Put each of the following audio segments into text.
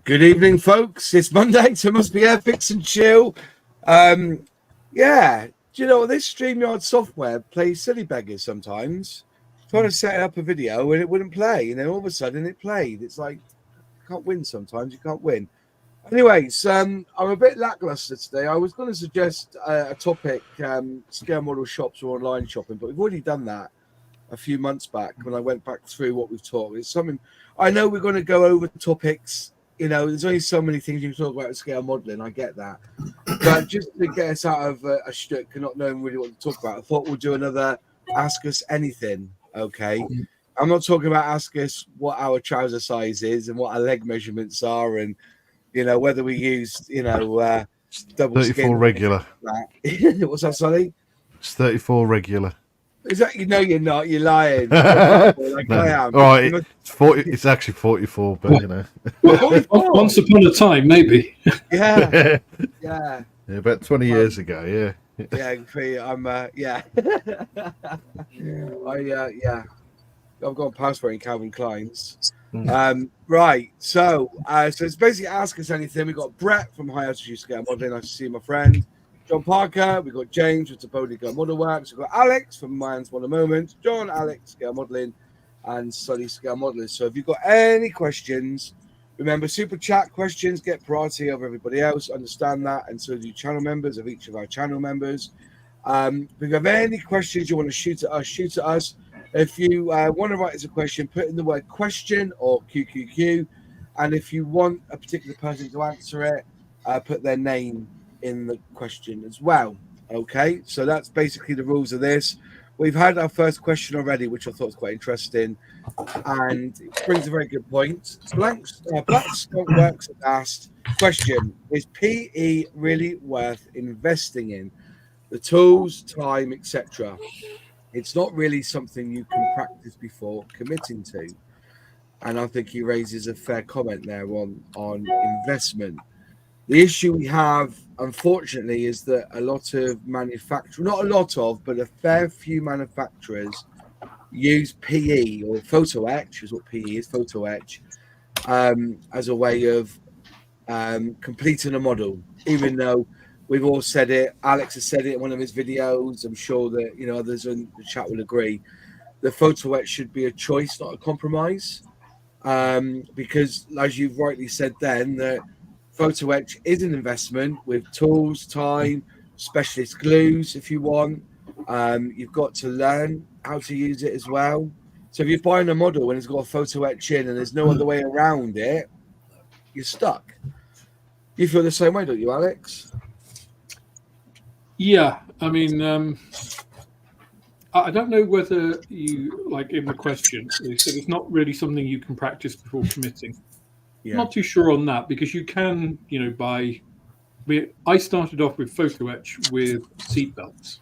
Good evening, folks. It's Monday, so it must be Airfix and chill. Yeah, do you know what? This StreamYard software plays silly beggars sometimes. Trying to set up a video and it wouldn't play, and then all of a sudden it played. It's like you can't win sometimes. You can't win. Anyways, I'm a bit lackluster today. I was going to suggest a topic: scale model shops or online shopping, but we've already done that a few months back when I went back through what we've talked. It's something I know we're going to go over topics. You know, there's only so many things you can talk about with scale modeling. I get that. But just to get us out of a shtick and not knowing really what to talk about, I thought we'll do another Ask Us Anything, okay? I'm not talking about ask us what our trouser size is and what our leg measurements are and, you know, whether we use, double 34 skin. regular. What's that, Sonny? It's 34 regular. Is that, you know, you're not, you're lying. Like No. I am. All right, it's 40. It's actually 44, but you know. Well, once upon a time, maybe. Yeah. Yeah, about 20 years ago. Yeah. I'm I've gone past wearing Calvin Klein's. Right, so it's basically Ask Us Anything. We've got Brett from High Altitude Scale Modeling. Nice to see you, my friend. John Parker. We've got James with Tabody Go Model Works. We've got Alex from Mind's Model Moment. John, Alex, Scale Modeling, and Sonny Scale Modeling. So if you've got any questions, remember, super chat questions get priority over everybody else. Understand that, and so do channel members of each of our channel members. If you have any questions you want to shoot at us. If you want to write us a question, put in the word question or QQQ. And if you want a particular person to answer it, put their name in the question as well. Okay, so that's basically the rules of this. We've had our first question already, which I thought was quite interesting, and it brings a very good point. Black Skunk Works asked, question, is PE really worth investing in? The tools, time, etc. It's not really something you can practice before committing to. And I think he raises a fair comment there on investment. The issue we have, unfortunately, is that a lot of manufacturers, not a lot of, but a fair few manufacturers use PE or photo etch, is what PE is, photo etch, as a way of completing a model, even though we've all said it. Alex has said it in one of his videos. I'm sure that, you know, others in the chat will agree. The photo etch should be a choice, not a compromise, because, as you've rightly said then, that photo etch is an investment with tools, time, specialist glues if you want. You've got to learn how to use it as well. So if you're buying a model and it's got a photo etch in and there's no other way around it, you're stuck. You feel the same way, don't you, Alex? Yeah, I mean, I don't know whether you, like in the question, they said it's not really something you can practice before committing. Yeah. Not too sure on that, because you can, you know, I started off with photo etch with seat belts,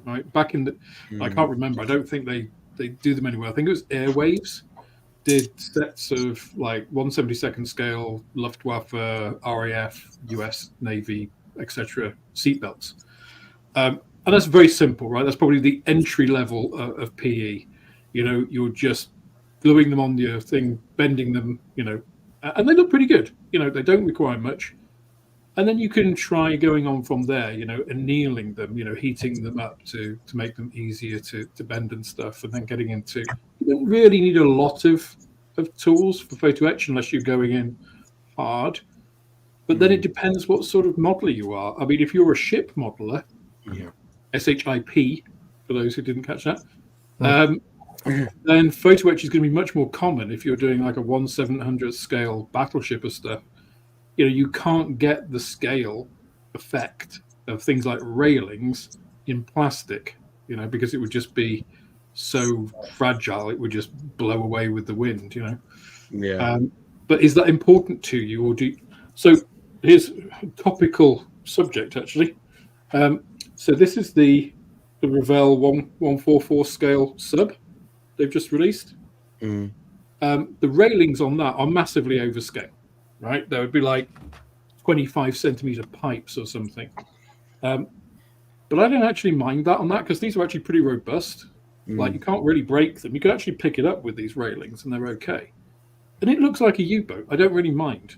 right? Back in the, I can't remember. I don't think they do them anywhere. I think it was Airwaves did sets of like 1/72nd scale Luftwaffe, RAF, US Navy, etc. seat belts. And that's very simple, right? That's probably the entry level of PE. You know, you're just gluing them on your thing, bending them, you know, and they look pretty good. You know, they don't require much. And then you can try going on from there, you know, annealing them, you know, heating them up to make them easier to bend and stuff. And then getting into, you don't really need a lot of tools for photo etch unless you're going in hard. But then it depends what sort of modeler you are. I mean, if you're a ship modeler, SHIP, for those who didn't catch that, then photo etch is going to be much more common if you're doing like a 1/700th scale battleship or stuff. You know, you can't get the scale effect of things like railings in plastic, you know, because it would just be so fragile, it would just blow away with the wind, you know. Yeah. But is that important to you, or do you... So here's a topical subject, actually. So this is the Revell 144 scale sub they've just released. The railings on that are massively overscale, right? There would be like 25 centimeter pipes or something. But I don't actually mind that on that, because these are actually pretty robust. Like, you can't really break them. You can actually pick it up with these railings and they're okay. and it looks like a U-boat. I don't really mind.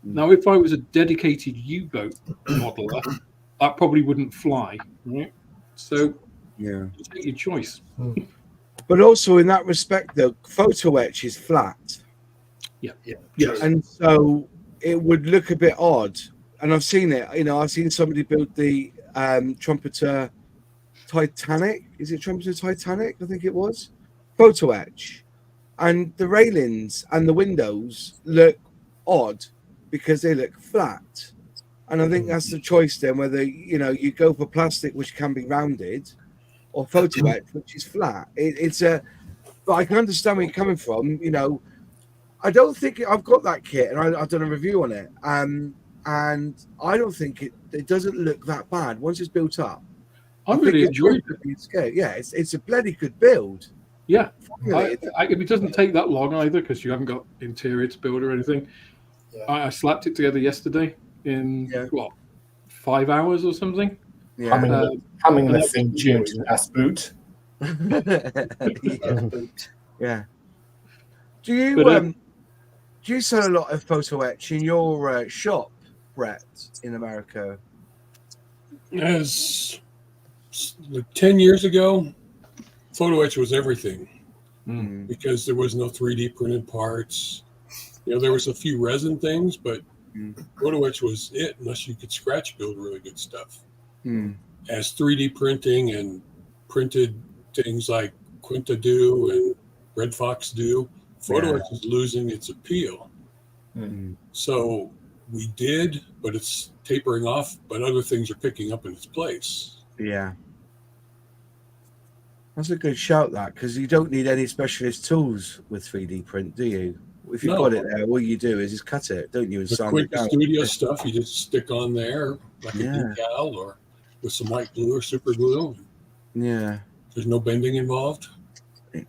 Now, if I was a dedicated U-boat modeler, that probably wouldn't fly, right? So, Yeah. you take your choice. But also in that respect, though, photo etch is flat. Yeah. Yes. And so it would look a bit odd. And I've seen it. I've seen somebody build the Trumpeter Titanic. Is it Trumpeter Titanic? I think it was. Photo etch. And the railings and the windows look odd because they look flat. And I think that's the choice then, whether, you go for plastic, which can be rounded, or photo etch, which is flat. But I can understand where you're coming from. I don't think I've got that kit, and I've done a review on it. And I don't think it doesn't look that bad once it's built up. I really enjoyed it. Yeah, it's a bloody good build. Yeah, it doesn't take that long either because you haven't got interior to build or anything. Yeah. I slapped it together yesterday in 5 hours or something. Yeah. Humming the theme tune to Das Boot. Yeah. Do you sell a lot of photo etch in your shop, Brett, in America? As 10 years ago, photo etch was everything because there was no 3D printed parts. There was a few resin things, but photo etch was it unless you could scratch build really good stuff. As 3D printing and printed things like Quinta do and Red Fox do, photo etch is losing its appeal. So we did, but it's tapering off, but other things are picking up in its place. Yeah. That's a good shout, that, because you don't need any specialist tools with 3D print, do you? If you've got it there, all you do is just cut it, don't you? And the quick studio stuff you just stick on there like a decal or with some white glue or super glue. Yeah. There's no bending involved.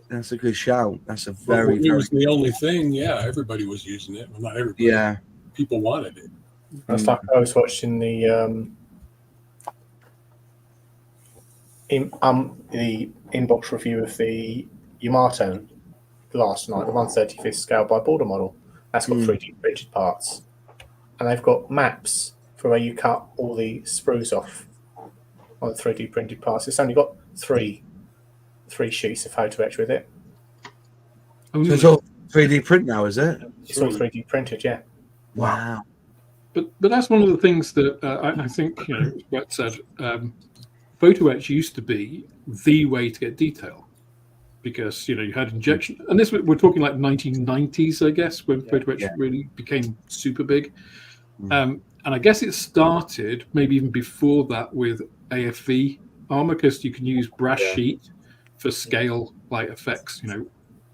That's a good shout. That's a very, it was the only thing. Yeah, everybody was using it. Well, not everybody. Yeah. People wanted it. I was watching the inbox review of the Yamato last night, the 1/35th scale by border model. That's got 3D printed parts, and they've got maps for where you cut all the sprues off on the 3D printed parts. It's only got three sheets of photo etch with it. So it's all 3D print now, is it? It's all 3D printed, yeah. Wow. But that's one of the things that I think Brett said. Photo etch used to be the way to get detail because you had injection, and this we're talking like 1990s, I guess, when photo etch really became super big. And I guess it started maybe even before that with AFV armor because you can use brass sheet for scale like effects,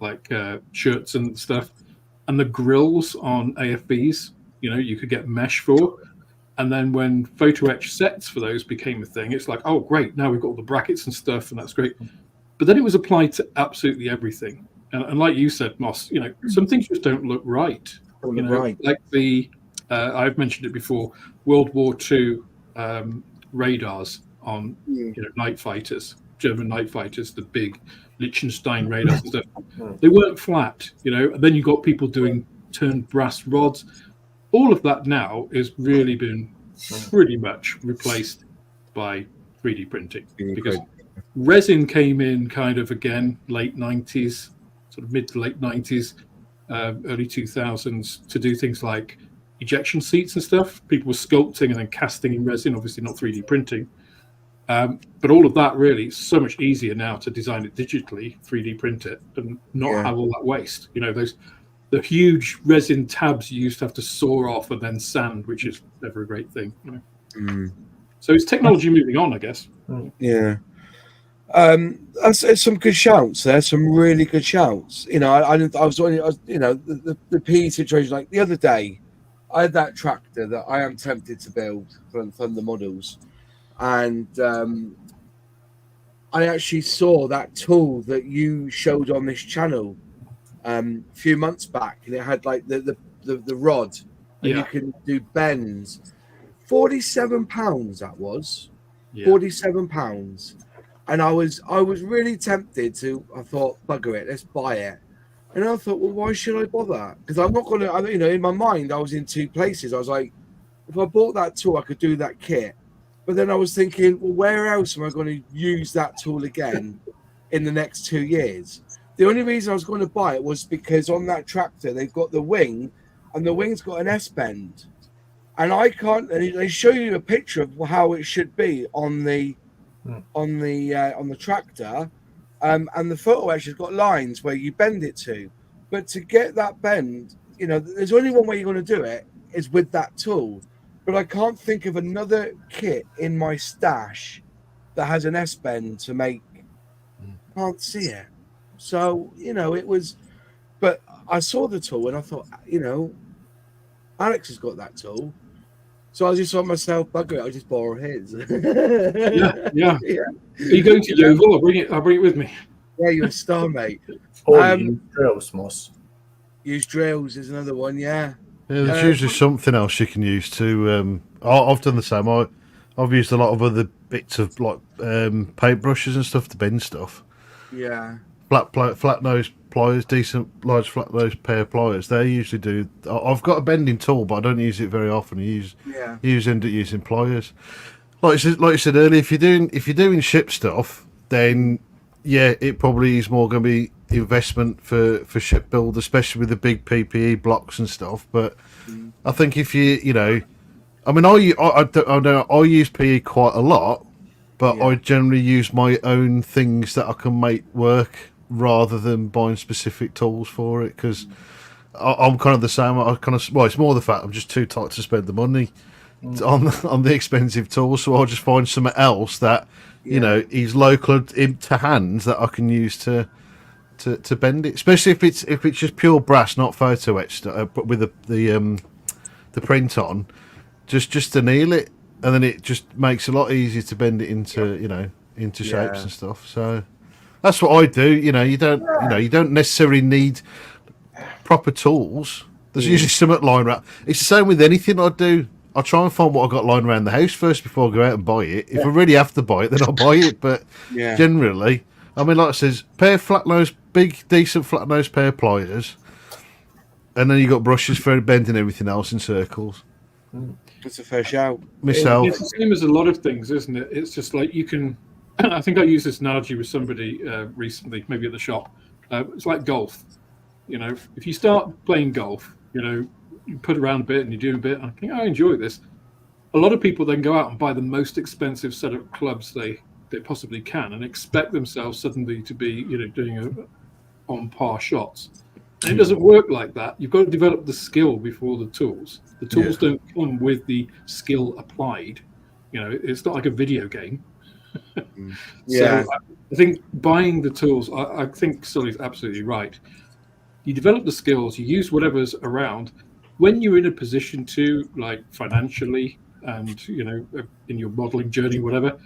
like shirts and stuff, and the grills on AFVs, you could get mesh for. And then when photo etch sets for those became a thing, it's like, oh, great, now we've got all the brackets and stuff, and that's great. But then it was applied to absolutely everything. And like you said, Moss, some things just don't look right. Right. Like I've mentioned it before, World War II radars on night fighters, German night fighters, the big Liechtenstein radars and stuff. They weren't flat, and then you got people doing turned brass rods. All of that now is really been pretty much replaced by 3D printing because resin came in kind of again late 90s, sort of mid to late 90s, early 2000s to do things like ejection seats and stuff. People were sculpting and then casting in resin, obviously not 3D printing. But all of that really is so much easier now to design it digitally, 3D print it, and not have all that waste. The huge resin tabs you used to have to saw off and then sand, which is never a great thing. So it's technology moving on, I guess. Yeah. That's some good shouts there, some really good shouts. I was the PE situation. Like the other day, I had that tractor that I am tempted to build from the models, and I actually saw that tool that you showed on this channel a few months back, and it had like the rod, and you can do bends. £47 that was. £47. And I was really tempted to. I thought, bugger it, let's buy it. And I thought, well, why should I bother? Because I'm not going to, you know, in my mind, I was in two places. I was like, if I bought that tool, I could do that kit. But then I was thinking, well, where else am I going to use that tool again in the next 2 years? The only reason I was going to buy it was because on that tractor, they've got the wing, and the wing's got an S-bend. And I can't, and they show you a picture of how it should be on the tractor. And the photo etch has got lines where you bend it to. But to get that bend, you know, there's only one way you're going to do it is with that tool. But I can't think of another kit in my stash that has an S-bend to make. Can't see it. So, you know, it was, but I saw the tool and I thought, you know, Alex has got that tool. So I just thought myself, bugger it, I'll just borrow his. yeah. Are you going to Yeovil? I'll bring it with me. Yeah, you're a star, mate. Or use drills, Moss. Use drills is another one, yeah. Yeah, there's usually something else you can use to. I've done the same. I've used a lot of other bits of like paintbrushes and stuff to bend stuff. Yeah. Flat nose pliers, decent large flat nose pair of pliers. They usually do. I've got a bending tool, but I don't use it very often. I end up using pliers. Like you said earlier, if you're doing ship stuff, then yeah, it probably is more going to be investment for ship build, especially with the big PPE blocks and stuff. But I think if you know, I mean, I use PE quite a lot, but I generally use my own things that I can make work rather than buying specific tools for it, because I'm kind of the same. It's more the fact I'm just too tight to spend the money on the expensive tools, so I'll just find something else that you know is local to hands that I can use to bend it, especially if it's just pure brass, not photo etched, but with the print on, just to anneal it, and then it just makes it a lot easier to bend it into shapes and stuff. So that's what I do. You know, you don't necessarily need proper tools. There's usually something lying around. It's the same with anything I do. I'll try and find what I've got lying around the house first before I go out and buy it. If I really have to buy it, then I'll buy it. But generally, I mean, like I says, big, decent flat nose pair of pliers, and then you got brushes for bending everything else in circles. That's a fair shout. Myself. It's the same as a lot of things, isn't it? It's just like you can. I think I used this analogy with somebody recently, maybe at the shop. It's like golf. You know, if you start playing golf, you know, you put around a bit and you do a bit. I think I enjoy this. A lot of people then go out and buy the most expensive set of clubs they possibly can and expect themselves suddenly to be, you know, doing on par shots. And it doesn't work like that. You've got to develop the skill before the tools. The tools don't come with the skill applied. You know, it's not like a video game. So I think buying the tools, I think Sully's absolutely right. You develop the skills, you use whatever's around. When you're in a position to, like financially and, you know, in your modeling journey, whatever,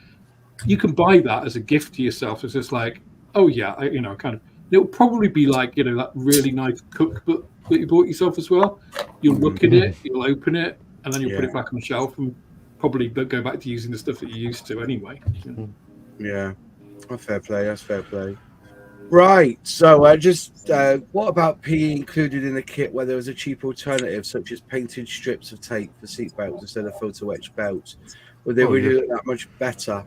you can buy that as a gift to yourself. It's just like, oh yeah, it'll probably be like, you know, that really nice cookbook that you bought yourself as well. You'll look at it, you'll open it, and then you'll put it back on the shelf and probably go back to using the stuff that you used to anyway. Yeah, that's fair play. That's fair play. Right. So, what about PE included in the kit where there was a cheap alternative, such as painted strips of tape for seat belts instead of photo etched belts? Would they really look that much better?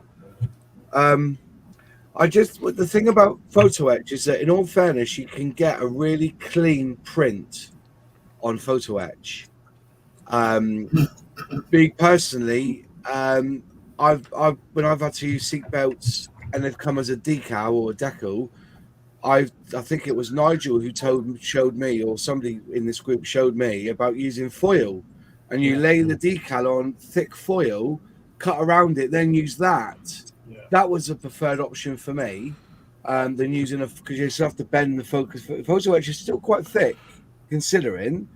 The thing about photo etch is that, in all fairness, you can get a really clean print on photo etch. Me personally, when I've had to use seat belts and they've come as a decal or a decal, I think it was Nigel who showed me, or somebody in this group showed me about using foil, and you lay the decal on thick foil, cut around it, then use that. Yeah. That was a preferred option for me than using because you still have to bend the focus. Photo etch is still quite thick, considering.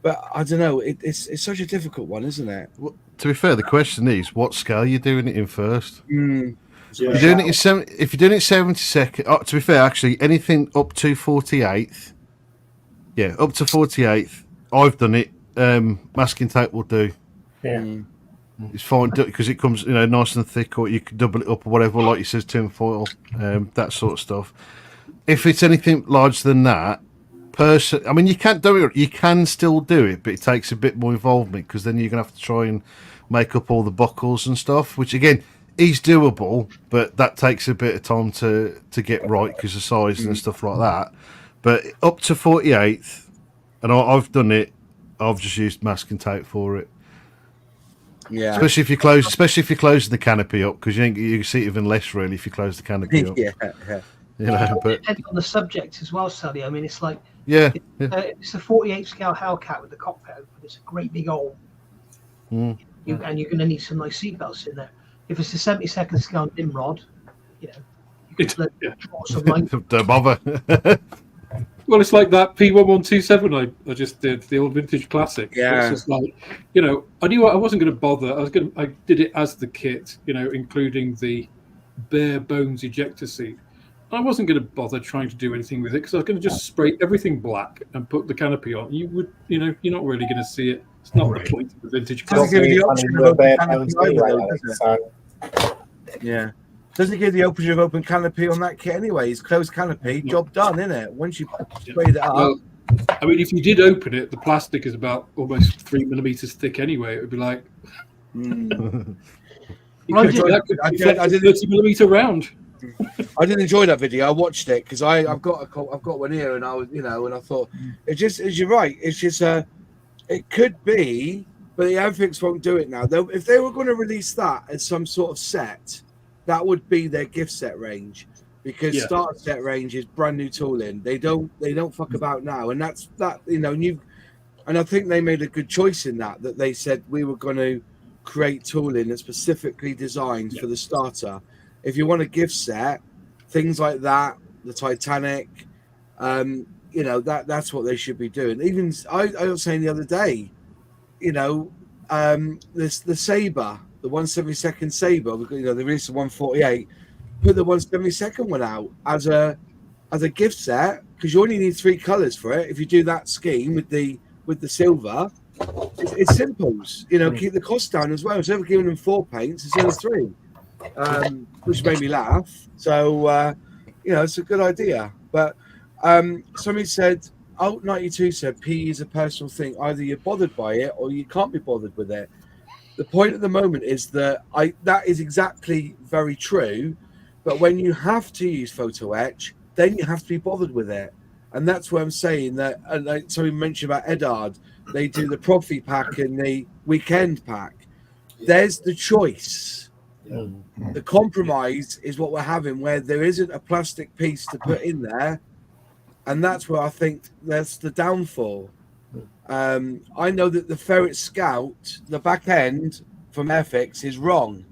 But I don't know. It's such a difficult one, isn't it? Well, to be fair, the question is, what scale you're doing it in first. If you're doing it 72nd, to be fair, actually, anything up to 48th, up to 48th, I've done it. Masking tape will do. Yeah. It's fine because it comes, nice and thick, or you can double it up or whatever, like you says, tin foil, that sort of stuff. if it's anything larger than that, I mean, you can't do it. You can still do it, but it takes a bit more involvement because then you're gonna have to try and make up all the buckles and stuff. Which again is doable, but that takes a bit of time to get right because of size and stuff like that. But up to 48th, and I've done it. I've just used masking tape for it. Yeah, especially if you're closing the canopy up because you see it even less really if you close the canopy up. yeah. You know, but depends on the subject as well, Sally. I mean, it's like it's a 48 scale Hellcat with the cockpit open. It's a great big hole, and you're going to need some nice seatbelts in there. If it's a 72nd scale Nimrod, you know, you can draw some line. Don't bother. Well, it's like that P1127 I just did, the old vintage classic. Yeah. It's just like, you know, I knew I wasn't going to bother. I did it as the kit, you know, including the bare bones ejector seat. I wasn't going to bother trying to do anything with it because I was going to just spray everything black and put the canopy on. You're not really going to see it. It's not the point of the vintage Doesn't classic. give you the option of open canopy either, does it? Yeah. Doesn't give the option of open canopy on that kit anyway. It's closed canopy, job done, isn't it? Once you sprayed it up. Well, I mean, if you did open it, the plastic is about almost 3 millimeters thick anyway. It would be like... I did 30 millimeter round. I did enjoy that video. I watched it because I've got one here, and I was, and I thought it's just, as you're right, it's just it could be, but the Airfix won't do it now. Though, if they were going to release that as some sort of set, that would be their gift set range, because starter set range is brand new tooling. They don't fuck about now, and that's that. And I think they made a good choice in that they said we were going to create tooling that's specifically designed for the starter. If you want a gift set, things like that, the Titanic, that's what they should be doing. Even I was saying the other day, the Sabre, the 172nd Sabre, they released the 148, put the 172nd one out as a gift set, because you only need 3 colors for it. If you do that scheme with the silver, it's simples. Keep the cost down as well. Instead of giving them 4 paints, it's only 3. Which made me laugh. So, it's a good idea. But somebody said, Alt 92 said, PE is a personal thing. Either you're bothered by it or you can't be bothered with it. The point at the moment is that that is exactly very true. But when you have to use photo etch, then you have to be bothered with it. And that's where I'm saying that, like somebody mentioned about Edard, they do the Profi pack and the weekend pack. There's the choice. The compromise is what we're having, where there isn't a plastic piece to put in there, and that's where I think that's the downfall. I know that the Ferret Scout, the back end from Airfix, is wrong,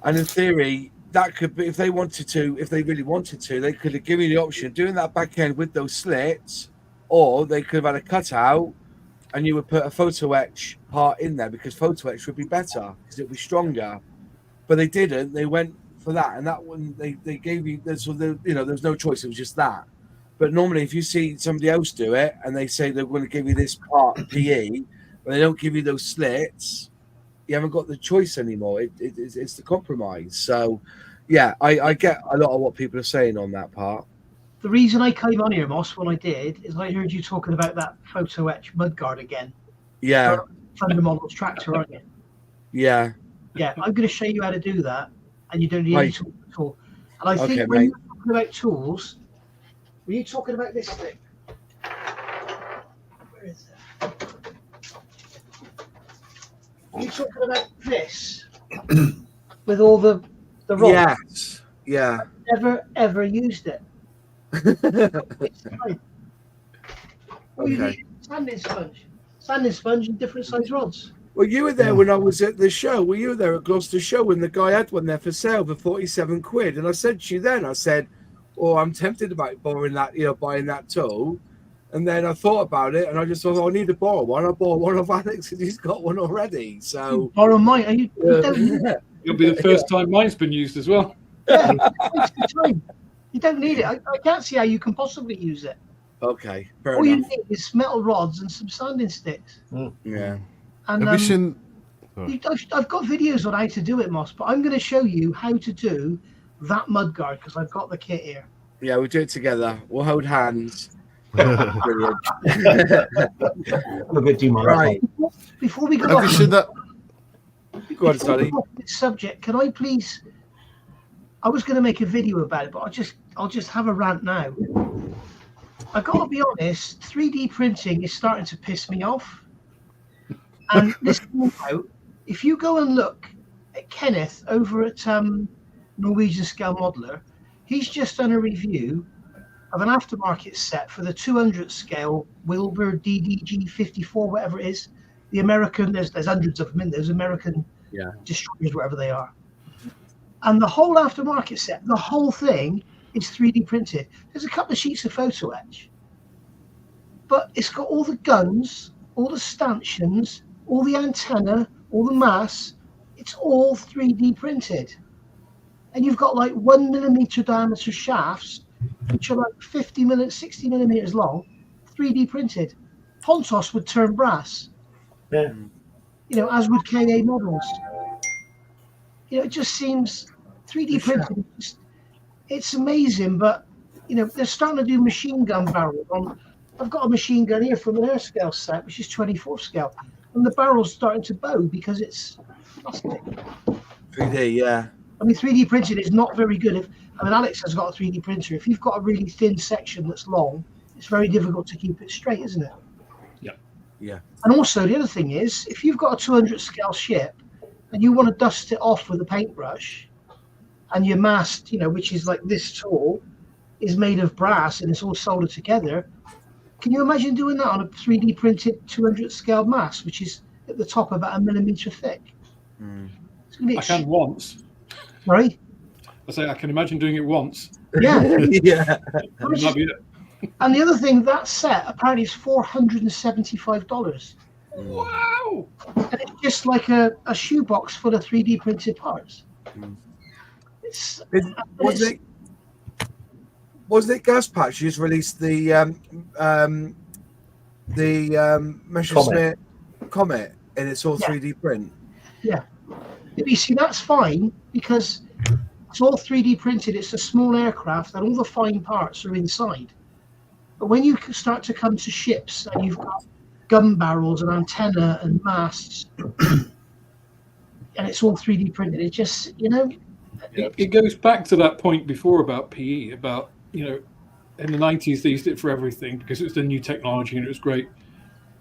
and in theory that could be, if they really wanted to, they could have given you the option of doing that back end with those slits, or they could have had a cutout and you would put a photo etch part in there, because photo etch would be better because it would be stronger. But they didn't. They went for that, and that one they gave you. So there's no choice. It was just that. But normally, if you see somebody else do it and they say they're going to give you this part PE, but they don't give you those slits, you haven't got the choice anymore. It's the compromise. So, yeah, I get a lot of what people are saying on that part. The reason I came on here, Moss, when I did, is I heard you talking about that photo etch mudguard again. Yeah. Thunder Model's tractor, aren't you? Yeah. Yeah, I'm going to show you how to do that, and you don't need any tools at all. And I think when you're talking about tools, were you talking about this thing? Where is it? Are you talking about this with all the rods? Yes. Yeah. Never ever used it. All you need is sanding sponge and different size rods. Well, you were there when I was at the show. Well, you were there at Gloucester show when the guy had one there for sale for 47 quid. And I said to you then, I said, I'm tempted about buying that tool. And then I thought about it, and I just thought, I need to borrow one. I bought one of Alex, and he's got one already. So borrow mine. It'll be the first time mine's been used as well. Yeah, you don't need it. I can't see how you can possibly use it. Okay, fair all enough. You need is metal rods and some sanding sticks. Yeah. And have you seen? I've got videos on how to do it, Moss, but I'm going to show you how to do that mudguard because I've got the kit here. Yeah, we'll do it together. We'll hold hands. Brilliant. I'm a bit too much. Right. Before we go Have off, you seen that? Go on, Sonny. This subject, can I please? I was going to make a video about it, but I'll just have a rant now. I got to be honest, 3D printing is starting to piss me off. And listen now, if you go and look at Kenneth over at Norwegian Scale Modeler, he's just done a review of an aftermarket set for the 200 scale Wilbur DDG 54, whatever it is. The American, there's hundreds of them in those American destroyers, whatever they are. And the whole aftermarket set, the whole thing is 3D printed. There's a couple of sheets of photo etch, but it's got all the guns, all the stanchions, all the antenna, all the mass. It's all 3D printed. And you've got like 1 millimeter diameter shafts, which are like 60 millimeters long, 3D printed. Pontos would turn brass. Yeah. You know, as would KA models. You know, it just seems 3D printed. It's amazing, but you know, they're starting to do machine gun barrels. I've got a machine gun here from an air scale set, which is 24 scale, and the barrel's starting to bow because it's plastic. 3D, yeah. I mean, 3D printed is not very good. Alex has got a 3D printer. If you've got a really thin section that's long, it's very difficult to keep it straight, isn't it? Yeah. Yeah. And also, the other thing is, if you've got a 200 scale ship and you want to dust it off with a paintbrush, and your mast, you know, which is like this tall, is made of brass and it's all soldered together, can you imagine doing that on a 3D printed 200 scale mast, which is at the top about 1 millimeter thick? It's gonna be I can once. Right? I say I can imagine doing it once. Yeah. Yeah. It might be it. And the other thing, that set apparently is $475. Wow! And it's just like a shoebox full of 3D printed parts. Wasn't it Gus Patch who's released the Messerschmitt Comet and it's all 3D print? Yeah. You see, that's fine because it's all 3D printed. It's a small aircraft and all the fine parts are inside. But when you start to come to ships and you've got gun barrels and antenna and masts and it's all 3D printed, it just, you know. It goes back to that point before about PE, about, you know, in the 90s they used it for everything because it was the new technology and it was great,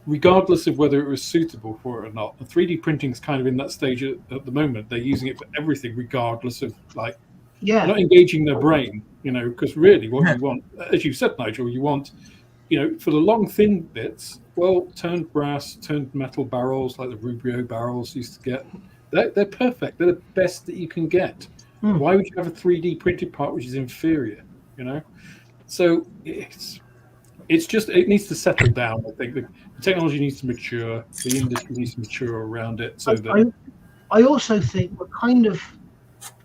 regardless of whether it was suitable for it or not. The 3D printing is kind of in that stage at the moment. They're using it for everything, regardless of, like, they're not engaging their brain, you know, because really what you want, as you said, Nigel, you want, you know, for the long, thin bits, well, turned brass, turned metal barrels, like the Rubio barrels used to get, they're perfect. They're the best that you can get. Why would you have a 3D printed part which is inferior, you know? So it's just, it needs to settle down. I think the technology needs to mature, the industry needs to mature around it. So that I also think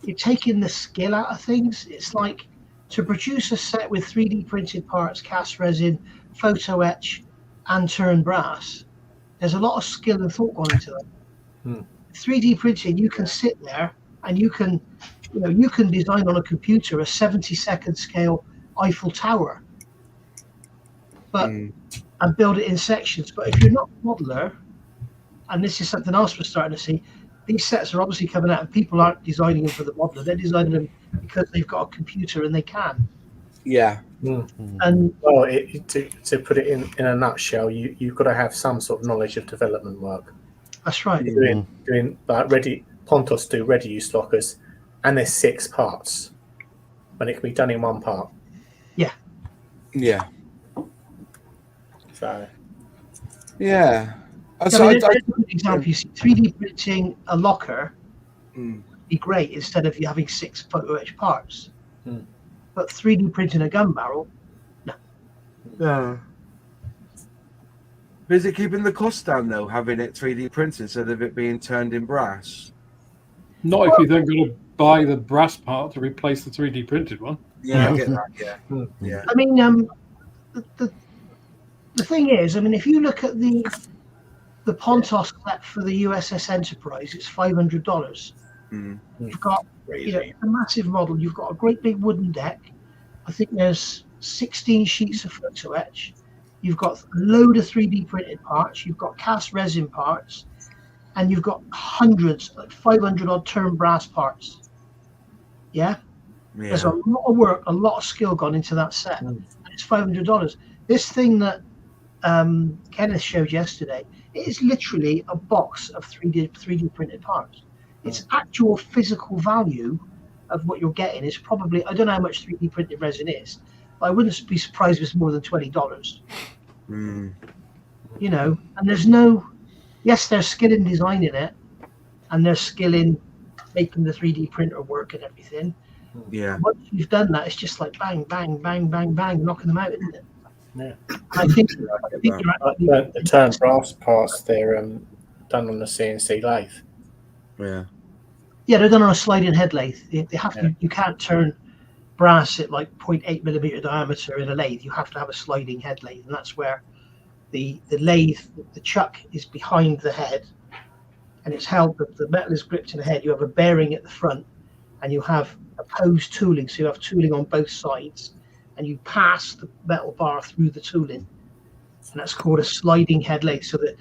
you're taking the skill out of things. It's like to produce a set with 3D printed parts, cast resin, photo etch, and turn brass. There's a lot of skill and thought going into that. 3D printing, you can sit there and you can design on a computer a 70-second scale Eiffel Tower, and build it in sections. But if you're not a modeler, and this is something else we're starting to see, these sets are obviously coming out and people aren't designing them for the modeler, they're designing them because they've got a computer and they can. Yeah. And well, to put it in a nutshell, you've got to have some sort of knowledge of development work. That's right. Doing like Pontos do ready use lockers, and there's 6 parts, when it can be done in 1 part. Yeah. So. Yeah. An example, you see 3D printing a locker would be great instead of you having 6 photo etch parts. But 3D printing a gun barrel, no. Yeah. But is it keeping the cost down though, having it 3D printed instead of it being turned in brass? Not if you're then going to buy the brass part to replace the 3D printed one. Yeah, I get that. Yeah. I mean, the thing is, I mean, if you look at the Pontos set for the USS Enterprise, it's $500. You've got a massive model. You've got a great big wooden deck, I think there's 16 sheets of photo etch. You've got a load of 3D printed parts. You've got cast resin parts, and you've got hundreds, like 500 odd turn brass parts. Yeah. There's a lot of work, a lot of skill gone into that set. And it's $500. This thing that Kenneth showed yesterday, it is literally a box of 3D printed parts. Its actual physical value of what you're getting is probably, I don't know how much 3D printed resin is, but I wouldn't be surprised if it's more than $20. You know, and there's no, yes, there's skill in designing it, and there's skill in making the 3D printer work and everything. Yeah. Once you've done that, it's just like bang, bang, bang, bang, bang, knocking them out, isn't it? Yeah. I think you're actually, The turn brass parts, they're done on the CNC lathe. Yeah. Yeah, they're done on a sliding head lathe. They have to. You can't turn brass at like 0.8 millimeter diameter in a lathe. You have to have a sliding head lathe, and that's where the lathe, the chuck is behind the head, and it's held. The metal is gripped in the head. You have a bearing at the front, and you have opposed tooling. So you have tooling on both sides, and you pass the metal bar through the tooling, and that's called a sliding head lathe. So that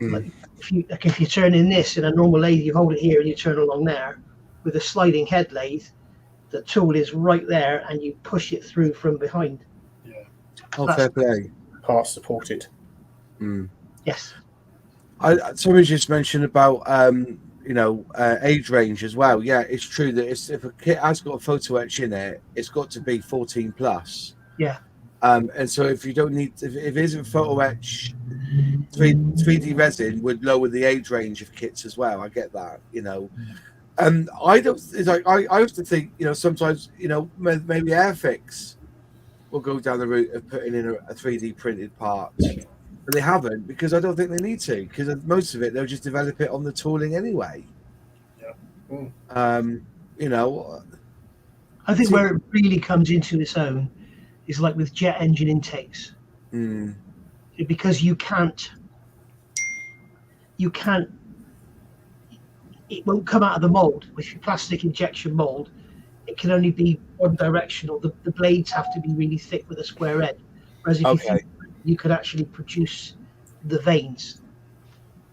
like, if you turn in this in a normal lathe, you hold it here and you turn along there. With a sliding head lathe, the tool is right there, and you push it through from behind. Yeah. Oh, fair play. Parts supported. Yes. Somebody just mentioned about age range as well. Yeah, it's true that if a kit has got a photo etch in it, it's got to be 14 plus. Yeah. And so if you don't need, if it isn't photo etch, 3D resin would lower the age range of kits as well. I get that, you know. And I don't. It's like I used to think, you know, sometimes, you know, maybe Airfix will go down the route of putting in a 3D printed part, but they haven't, because I don't think they need to, because most of it they'll just develop it on the tooling anyway. Yeah. You know, I think where it really comes into its own is like with jet engine intakes, because you can't. It won't come out of the mold with your plastic injection mold. It can only be one directional. The blades have to be really thick with a square edge. Whereas if you could actually produce the veins.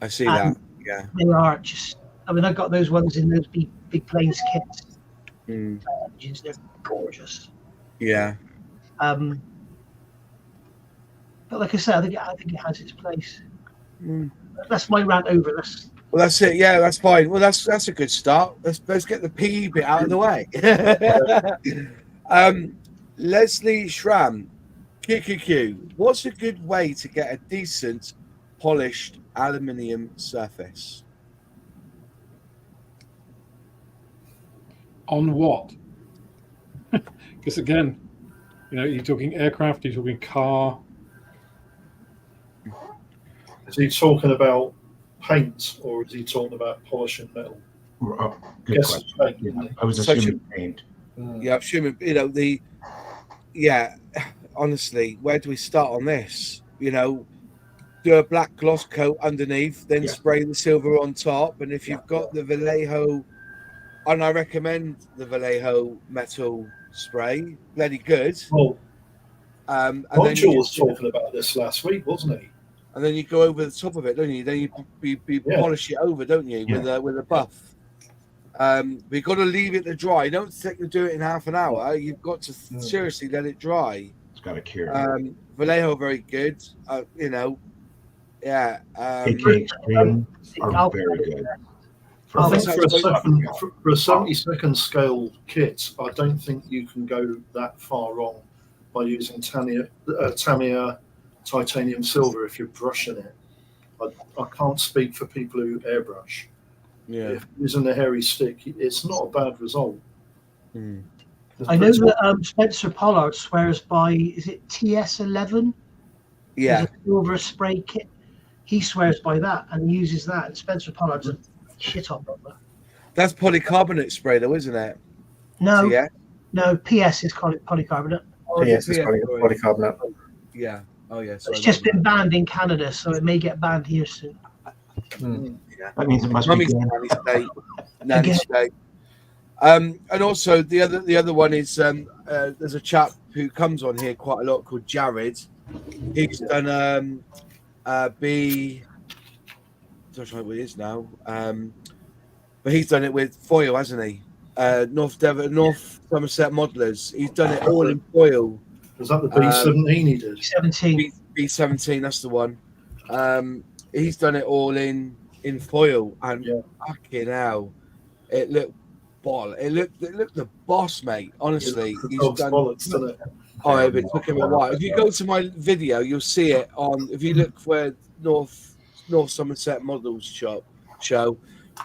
I see that. Yeah, they are just. I mean, I got those ones in those big planes kits. Engines, they're gorgeous. Yeah. But like I said, I think it has its place. That's my rant over. Well, that's it. Yeah, that's fine. Well, that's a good start. Let's get the PE bit out of the way. Leslie Schramm, QQQ. What's a good way to get a decent polished aluminium surface? On what? Because again, you know, you're talking aircraft, you're talking car. Is he talking about paint, or is he talking about polishing metal? Good question. I was assuming paint. Yeah, I'm assuming, you know, honestly, where do we start on this? You know, do a black gloss coat underneath, then spray the silver on top. And if you've got the Vallejo, and I recommend the Vallejo metal spray, bloody good. Oh, Nigel was talking about this last week, wasn't he? And then you go over the top of it, don't you? Then you polish it over, don't you, with a buff. But you've got to leave it to dry. Don't think to do it in half an hour. You've got to seriously let it dry. It's got to cure. Vallejo very good. You know, yeah. AK Extreme are very good. For a 70-second scale kit, I don't think you can go that far wrong by using Tamiya titanium silver if you're brushing it. I can't speak for people who airbrush. Yeah. If using the hairy stick, it's not a bad result. I know that Spencer Pollard swears by, is it TS11? Yeah. There's a silver spray kit. He swears by that and uses that. And Spencer Pollard's a shit on brother. That's polycarbonate spray, though, isn't it? No. Yeah. No, PS is called polycarbonate. PS is polycarbonate. Yeah. Oh, yeah. It's just been banned in Canada, so it may get banned here soon. Yeah. That means it must be good. Nanny state. And also the other one is there's a chap who comes on here quite a lot called Jared. He's done B. I don't know what it is now. But he's done it with foil, hasn't he? North Somerset Modelers. He's done it all in foil. Was that the B17 he did? B17, that's the one. He's done it all in foil, and fucking hell, it looked the boss, mate. Honestly, he's done. Bollocks, doesn't it? Oh, it took him a while. If you go to my video, you'll see it on. If you look for North Somerset Models show,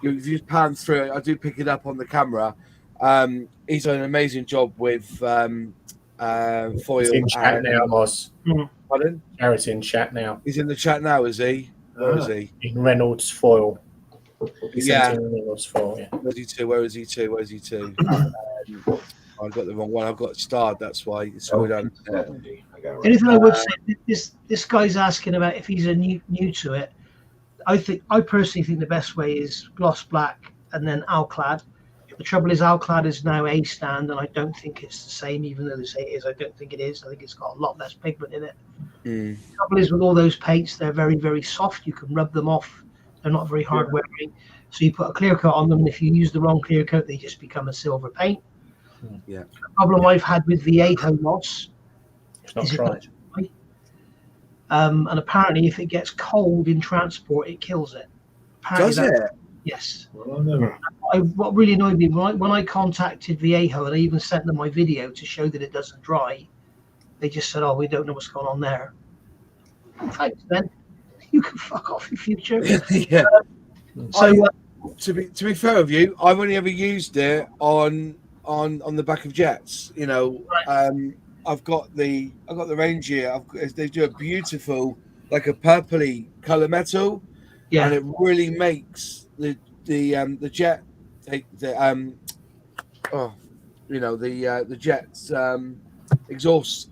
if you pan through it, I do pick it up on the camera. He's done an amazing job with foil. He's in chat now, boss. Pardon? Garrett's in chat now. He's in the chat now, is he? Where is he? In Reynolds foil. Yeah. Reynolds foil, yeah. Where is he to? I got the wrong one. I've got starred. That's why it's all done. Anything I would say, this guy's asking about if he's new to it. I personally think the best way is gloss black and then Alclad. The trouble is Alclad is now A stand, and I don't think it's the same, even though they say it is. I don't think it is. I think it's got a lot less pigment in it. The trouble is with all those paints, they're very, very soft. You can rub them off. They're not very hard wearing. So you put a clear coat on them, and if you use the wrong clear coat, they just become a silver paint. Yeah. The problem I've had with Viejo moss It's not tried. And apparently, if it gets cold in transport, it kills it. Apparently Does it? Yes. Well, I know. What really annoyed me when I contacted Viejo and I even sent them my video to show that it doesn't dry, they just said, "Oh, we don't know what's going on there." Thanks, then. You can fuck off in future. Yeah. So To be fair with you, I've only ever used it on the back of jets. You know, I've got the range here. They do a beautiful, like a purpley color metal, and it really makes the jet take the jet's exhaust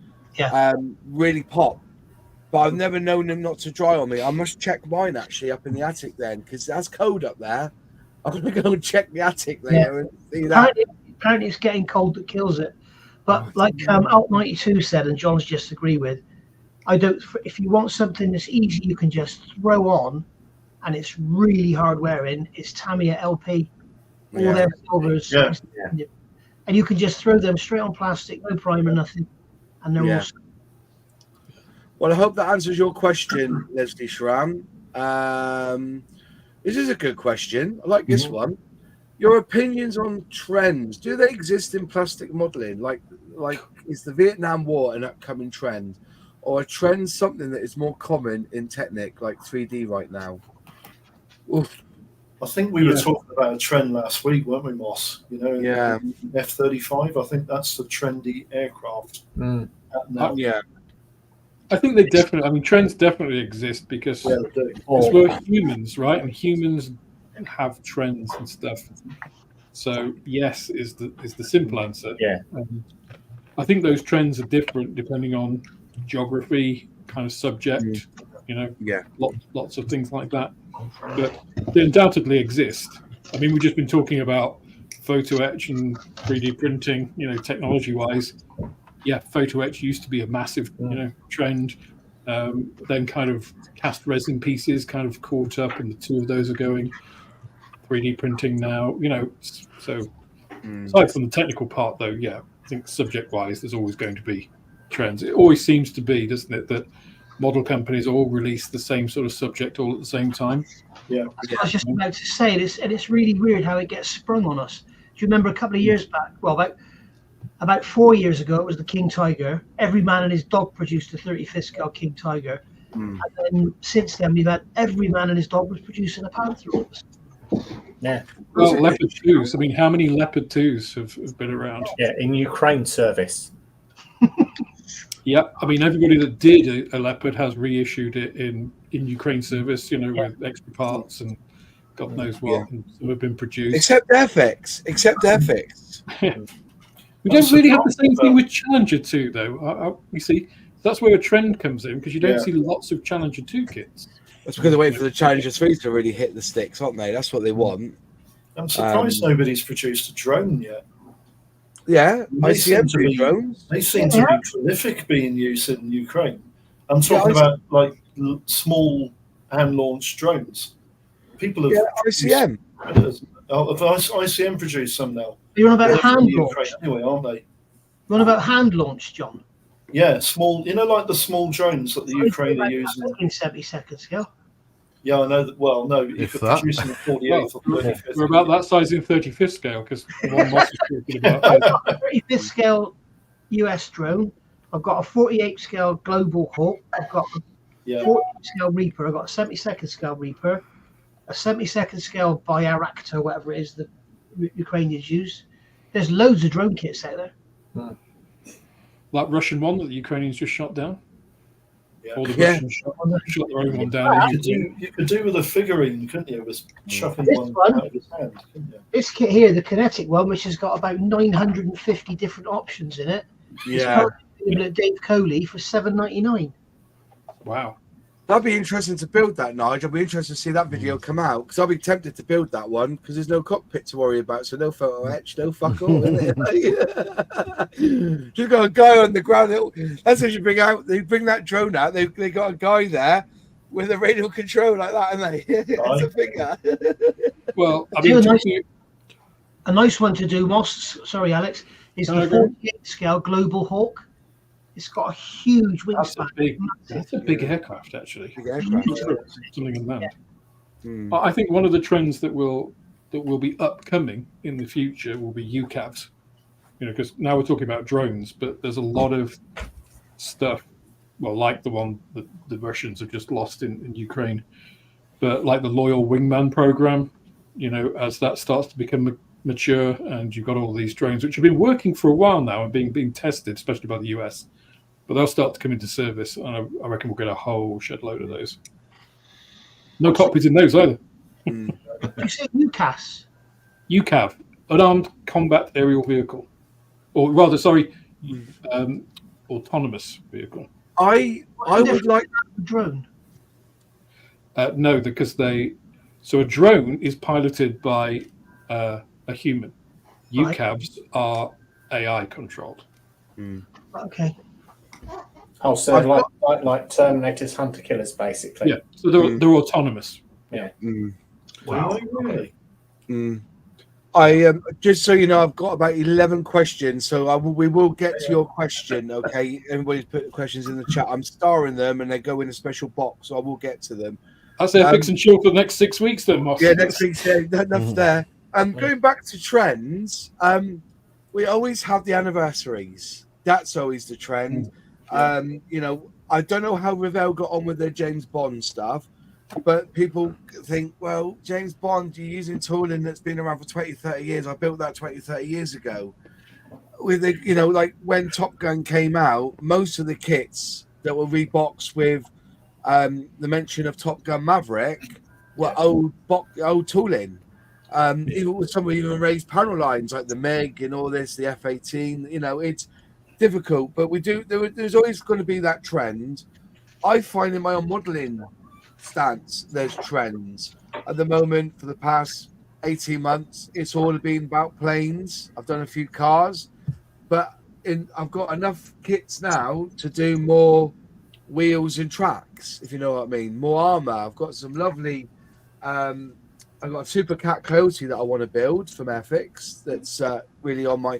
really pop. But I've never known them not to dry on me. I must check mine actually up in the attic then, because that's cold up there. I'm gonna go and check the attic there and see that. Apparently it's getting cold that kills it. But like Alt 92 said, and John's just agree with, if you want something that's easy, you can just throw on, and it's really hard wearing. It's Tamiya LP, all their silvers, and you can just throw them straight on plastic, no primer, nothing, and they're all. Well, I hope that answers your question, Leslie Schramm. This is a good question. I like this one. Your opinions on trends. Do they exist in plastic modeling? Like is the Vietnam War an upcoming trend? Or a trend something that is more common in Technic, like 3D right now? Oof. I think we were talking about a trend last week, weren't we, Moss? You know, F-35. I think that's the trendy aircraft. I think they definitely. I mean, trends definitely exist because we're humans, right? And humans have trends and stuff. So yes, is the simple answer. Yeah. I think those trends are different depending on geography, kind of subject. You know, lots of things like that. But they undoubtedly exist. I mean, we've just been talking about photo etch and 3D printing. You know, technology-wise. Yeah, photo etch used to be a massive, trend. Then kind of cast resin pieces kind of caught up, and the two of those are going 3D printing now. You know, so aside from the technical part, though, I think subject-wise, there's always going to be trends. It always seems to be, doesn't it, that model companies all release the same sort of subject all at the same time. Yeah, I was just about to say this, and it's really weird how it gets sprung on us. Do you remember a couple of years back? Well, about 4 years ago, it was the King Tiger. Every man and his dog produced a 35th scale King Tiger. And then since then, we've had every man and his dog was producing a Panther. Yeah. Well, Leopard 2s. I mean, how many Leopard 2s have been around? Yeah, in Ukraine service. Yeah, I mean, everybody that did a Leopard has reissued it in Ukraine service, with extra parts and God knows what, and some have been produced. Except Airfix. We don't really have the same thing with Challenger 2, though. You see, that's where a trend comes in, because you don't see lots of Challenger 2 kits. That's because they're waiting for the Challenger 3 to really hit the sticks, aren't they? That's what they want. I'm surprised nobody's produced a drone yet. Yeah, They seem to be drones. They seem to be prolific being used in Ukraine. I'm talking about like small hand-launched drones. People have ICM. ICM produced some now. You're on about hand launched anyway, aren't they? You're on about hand launched, John. Yeah, small. You know, like the small drones that the Ukraine are using in 70-second scale. Yeah, I know that. Well, no, you could produce them in 48th or 35th. We're about that size in 35th scale because the one Moss is talking about. 35th scale US drone. I've got a 48 scale Global Hawk. I've got a 40 scale Reaper. I've got a 72nd scale Reaper, a 72nd scale Bayraktar, whatever it is that Ukrainians use. There's loads of drone kits out there. That Russian one that the Ukrainians just shot down. Yeah. Or the Russians shot their own one down. You could do with a figurine, couldn't you? Was chucking one out of his hand, couldn't you? This kit here, the kinetic one, which has got about 950 different options in it. Yeah. It's at Dave Coley for $7.99. Wow. That'd be interesting to build that, Nigel. I'd be interested to see that video come out because I'll be tempted to build that one because there's no cockpit to worry about, so no photo etch, no fuck all. Just got a guy on the ground. That's what you bring out. They bring that drone out. They got a guy there with a radio control like that, and they it's a finger. Well, I mean, a nice one to do, Moss. Sorry, Alex. Is the 48 scale Global Hawk. It's got a huge wingspan. That's a big aircraft, actually. Big aircraft. Something in that. I think one of the trends that will be upcoming in the future will be UCAVs. You know, because now we're talking about drones, but there's a lot of stuff. Well, like the one that the Russians have just lost in Ukraine, but like the Loyal Wingman program. You know, as that starts to become mature, and you've got all these drones which have been working for a while now and being tested, especially by the US. But they'll start to come into service, and I reckon we'll get a whole shed load of those. No cockpits in those either. You say UCAS? UCAV, Unarmed Combat Aerial Vehicle. Or rather, sorry, autonomous vehicle. I would like a drone. No, because so a drone is piloted by a human. UCAVs are AI controlled. Okay. Oh, so like Terminator's hunter killers, basically. Yeah, so they're autonomous. Yeah. Wow, really? I just so you know, I've got about 11 questions, so we will get to your question. Okay, everybody's put questions in the chat. I'm starring them, and they go in a special box, so I will get to them. I say fix and chill for the next 6 weeks, then, Moss. Yeah, next week. Yeah, enough there. Going back to trends, we always have the anniversaries. That's always the trend. You know, I don't know how Revell got on with their James Bond stuff, but people think, well, James Bond, you're using tooling that's been around for 20, 30 years. I built that 20, 30 years ago. With the, you know, like when Top Gun came out, most of the kits that were reboxed with the mention of Top Gun Maverick were old tooling. Even with some even raised panel lines like the Meg and all this, the F-18, you know, it's difficult, but there's always going to be that trend. I find in my own modeling stance there's trends at the moment. For the past 18 months it's all been about planes. I've done a few cars, but I've got enough kits now to do more wheels and tracks, if you know what I mean, more armor. I've got some lovely I've got a Super Cat Coyote that I want to build from Airfix that's really on my.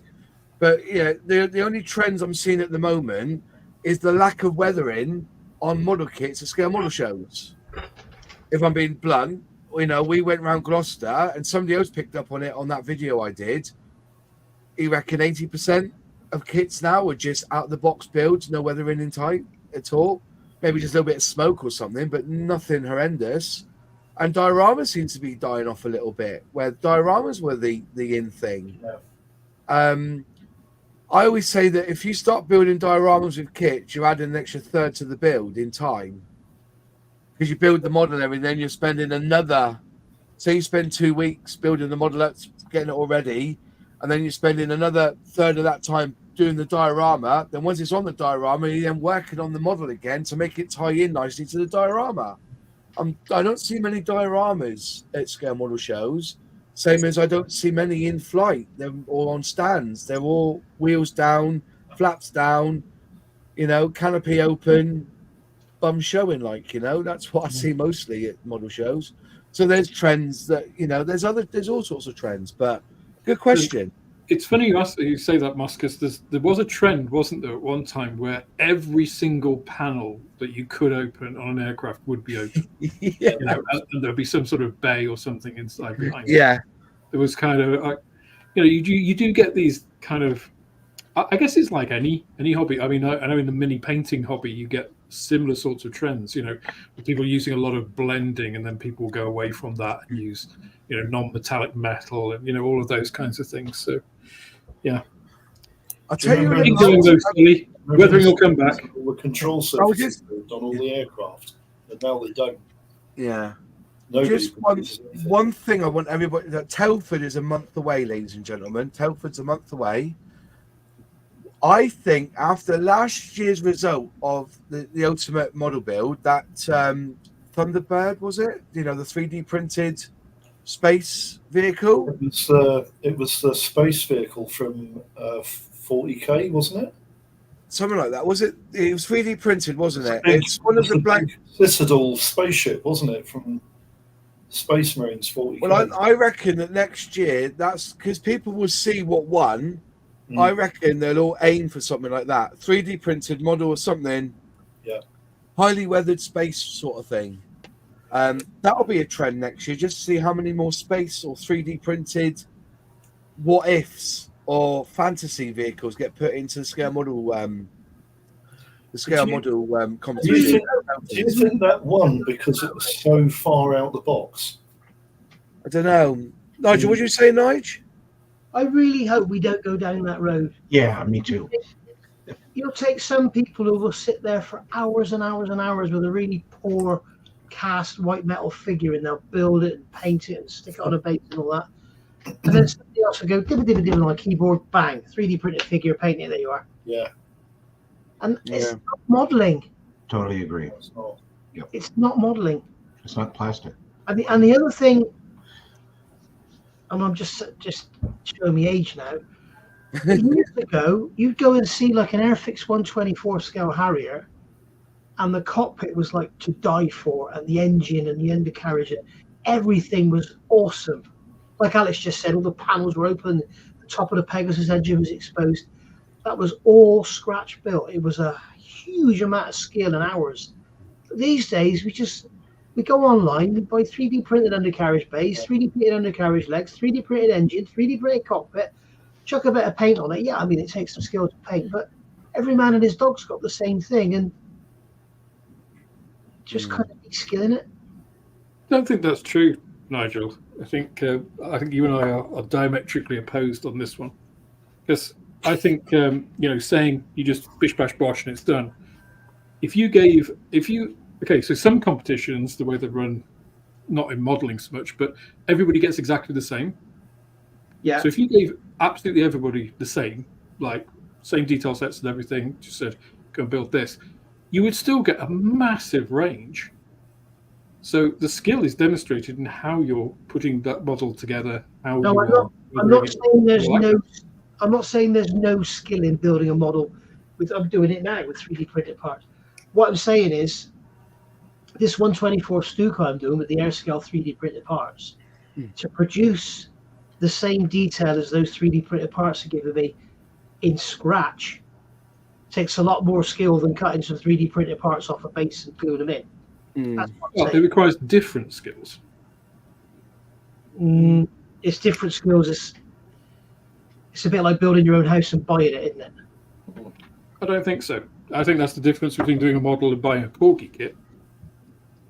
But yeah, the only trends I'm seeing at the moment is the lack of weathering on model kits at scale model shows. If I'm being blunt, you know, we went around Gloucester and somebody else picked up on it on that video I did. He reckoned 80% of kits now are just out of the box builds, no weathering in tight at all. Maybe just a little bit of smoke or something, but nothing horrendous. And dioramas seems to be dying off a little bit, where dioramas were the in thing. Yeah. I always say that if you start building dioramas with kits, you add an extra third to the build in time. Because you build the model and everything, then you're spending another, say you spend 2 weeks building the model up, getting it all ready, and then you're spending another third of that time doing the diorama. Then once it's on the diorama, you're then working on the model again to make it tie in nicely to the diorama. I don't see many dioramas at scale model shows. Same as I don't see many in flight. They're all on stands. They're all wheels down, flaps down, canopy open, bum showing, that's what I see mostly at model shows. So there's trends that, there's all sorts of trends, but good question. It's funny you say that, Musk, because there was a trend, wasn't there, at one time where every single panel that you could open on an aircraft would be open. Yeah. And there'd be some sort of bay or something inside behind it. Yeah. There was kind of, you do get these kind of, I guess it's like any hobby. I mean, I know in the mini painting hobby, you get similar sorts of trends, with people using a lot of blending, and then people go away from that and use, non-metallic metal and, all of those kinds of things. So, yeah. I'll tell you, weathering will come back. All the control surfaces on all the aircraft, but now they don't. Yeah. Nobody Just one thing I want everybody, that Telford is a month away, ladies and gentlemen. Telford's a month away. I think after last year's result of the ultimate model build, that Thunderbird, was it? The 3D printed space vehicle? It was the space vehicle from 40K, wasn't it? Something like that. Was it? It was 3D printed, wasn't it? It's one of the black Citadel spaceship, wasn't it? From Space Marines 40K. Well, I reckon that next year, that's because people will see what won. I reckon they'll all aim for something like that. 3D printed model or something. Yeah. Highly weathered space sort of thing. That'll be a trend next year. Just to see how many more space or 3D printed what ifs or fantasy vehicles get put into the scale model competition. Do you think that won because it was so far out the box? I don't know. Nigel, what did you say, Nigel? I really hope we don't go down that road. Yeah, me too. You'll take some people who will sit there for hours and hours and hours with a really poor cast white metal figure, and they'll build it and paint it and stick it on a base and all that. And then somebody else will go dibba on a keyboard, bang, 3D printed figure, paint it, there you are. Yeah. And it's not modelling. Totally agree. It's not modelling. It's not plastic. And the other thing, and I'm just showing me age now. Years ago, you'd go and see like an Airfix 124 scale Harrier, and the cockpit was like to die for, and the engine and the undercarriage, and everything was awesome. Like Alex just said, all the panels were open, the top of the Pegasus engine was exposed. That was all scratch built. It was a huge amount of skill and hours. But these days, we go online, we buy 3D printed undercarriage base, 3D printed undercarriage legs, 3D printed engine, 3D printed cockpit, chuck a bit of paint on it. Yeah, I mean, it takes some skill to paint, but every man and his dog's got the same thing, and just kind of be skill in it. I don't think that's true, Nigel. I think you and I are diametrically opposed on this one, because I think saying you just bish bash bosh and it's done. So some competitions, the way they run, not in modelling so much, but everybody gets exactly the same. Yeah. So if you gave absolutely everybody the same, like same detail sets and everything, just said, go and build this, you would still get a massive range. So the skill is demonstrated in how you're putting that model together. I'm not saying there's no skill in building a model. I'm doing it now with 3D printed parts. What I'm saying is, this 124 Stuka I'm doing with the AirScale 3D printed parts, to produce the same detail as those 3D printed parts are giving me in Scratch takes a lot more skill than cutting some 3D printed parts off a base and gluing them in. It requires different skills. It's different skills. It's a bit like building your own house and buying it, isn't it? I don't think so. I think that's the difference between doing a model and buying a Corgi kit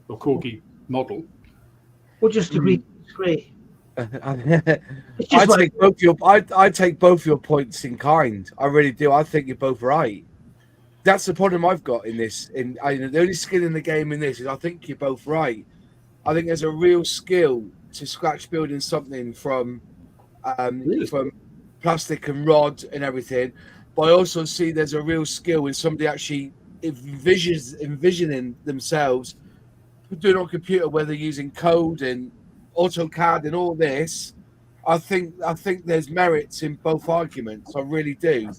or Corgi model. We'll just agree to disagree. I take both your points in kind. I really do. I think you're both right. That's the problem I've got in this. The only skill in the game in this is I think you're both right. I think there's a real skill to scratch building something from plastic and rod and everything. But I also see there's a real skill in somebody actually envisioning themselves doing on computer, whether using code and AutoCAD and all this, I think there's merits in both arguments. I really do.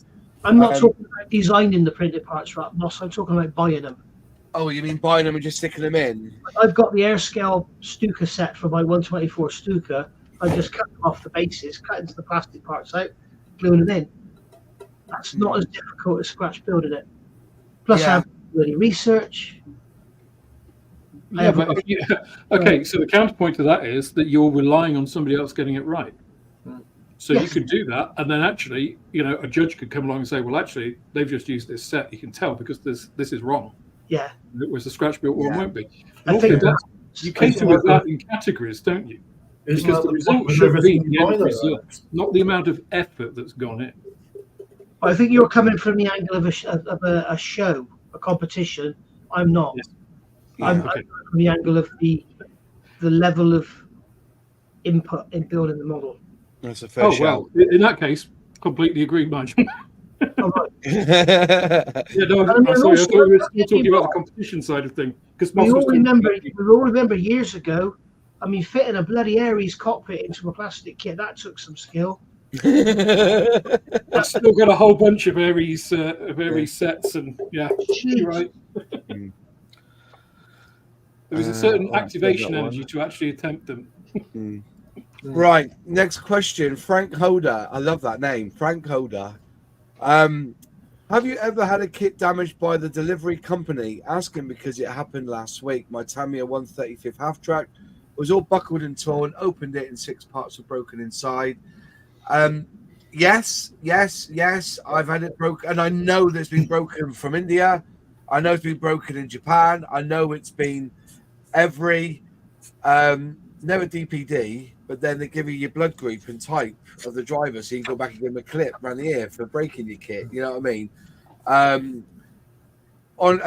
I'm not talking about designing the printed parts, right, Ross. I'm talking about buying them. Oh, you mean buying them and just sticking them in? I've got the Airscale Stuka set for my 124 Stuka. I just cut them off the bases, cut into the plastic parts out, gluing them in. That's not as difficult as scratch building it. Plus, I have really research. Okay, so the counterpoint to that is that you're relying on somebody else getting it right. So you could do that, and then actually, a judge could come along and say, well, actually, they've just used this set. You can tell because this is wrong. Yeah. It was the scratch built one won't be. I think you cater with that in categories, don't you? Because the result should be the end result, not the amount of effort that's gone in. I think you're coming from the angle of a show, a competition. I'm not. Yes. I'm from the angle of the level of input in building the model. That's a fair shout. Well, in that case, completely agree, Nigel. All right. Yeah, no, I'm sorry. I thought we were still talking about the competition side of things. Because we all remember years ago. I mean, fitting a bloody Aries cockpit into a plastic kit, that took some skill. I've still got a whole bunch of Aries sets, and you're right. There was a certain activation energy to actually attempt them. Right, next question. Frank Holder. I love that name, Frank Holder. Have you ever had a kit damaged by the delivery company? Asking because it happened last week. My Tamiya 135th half track was all buckled and torn, opened it and 6 parts were broken inside. Yes. I've had it broken, and I know that it's been broken from India. I know it's been broken in Japan. I know it's been every, never DPD, but then they give you your blood group and type of the driver, so you can go back and give them a clip around the ear for breaking your kit. You know what I mean? At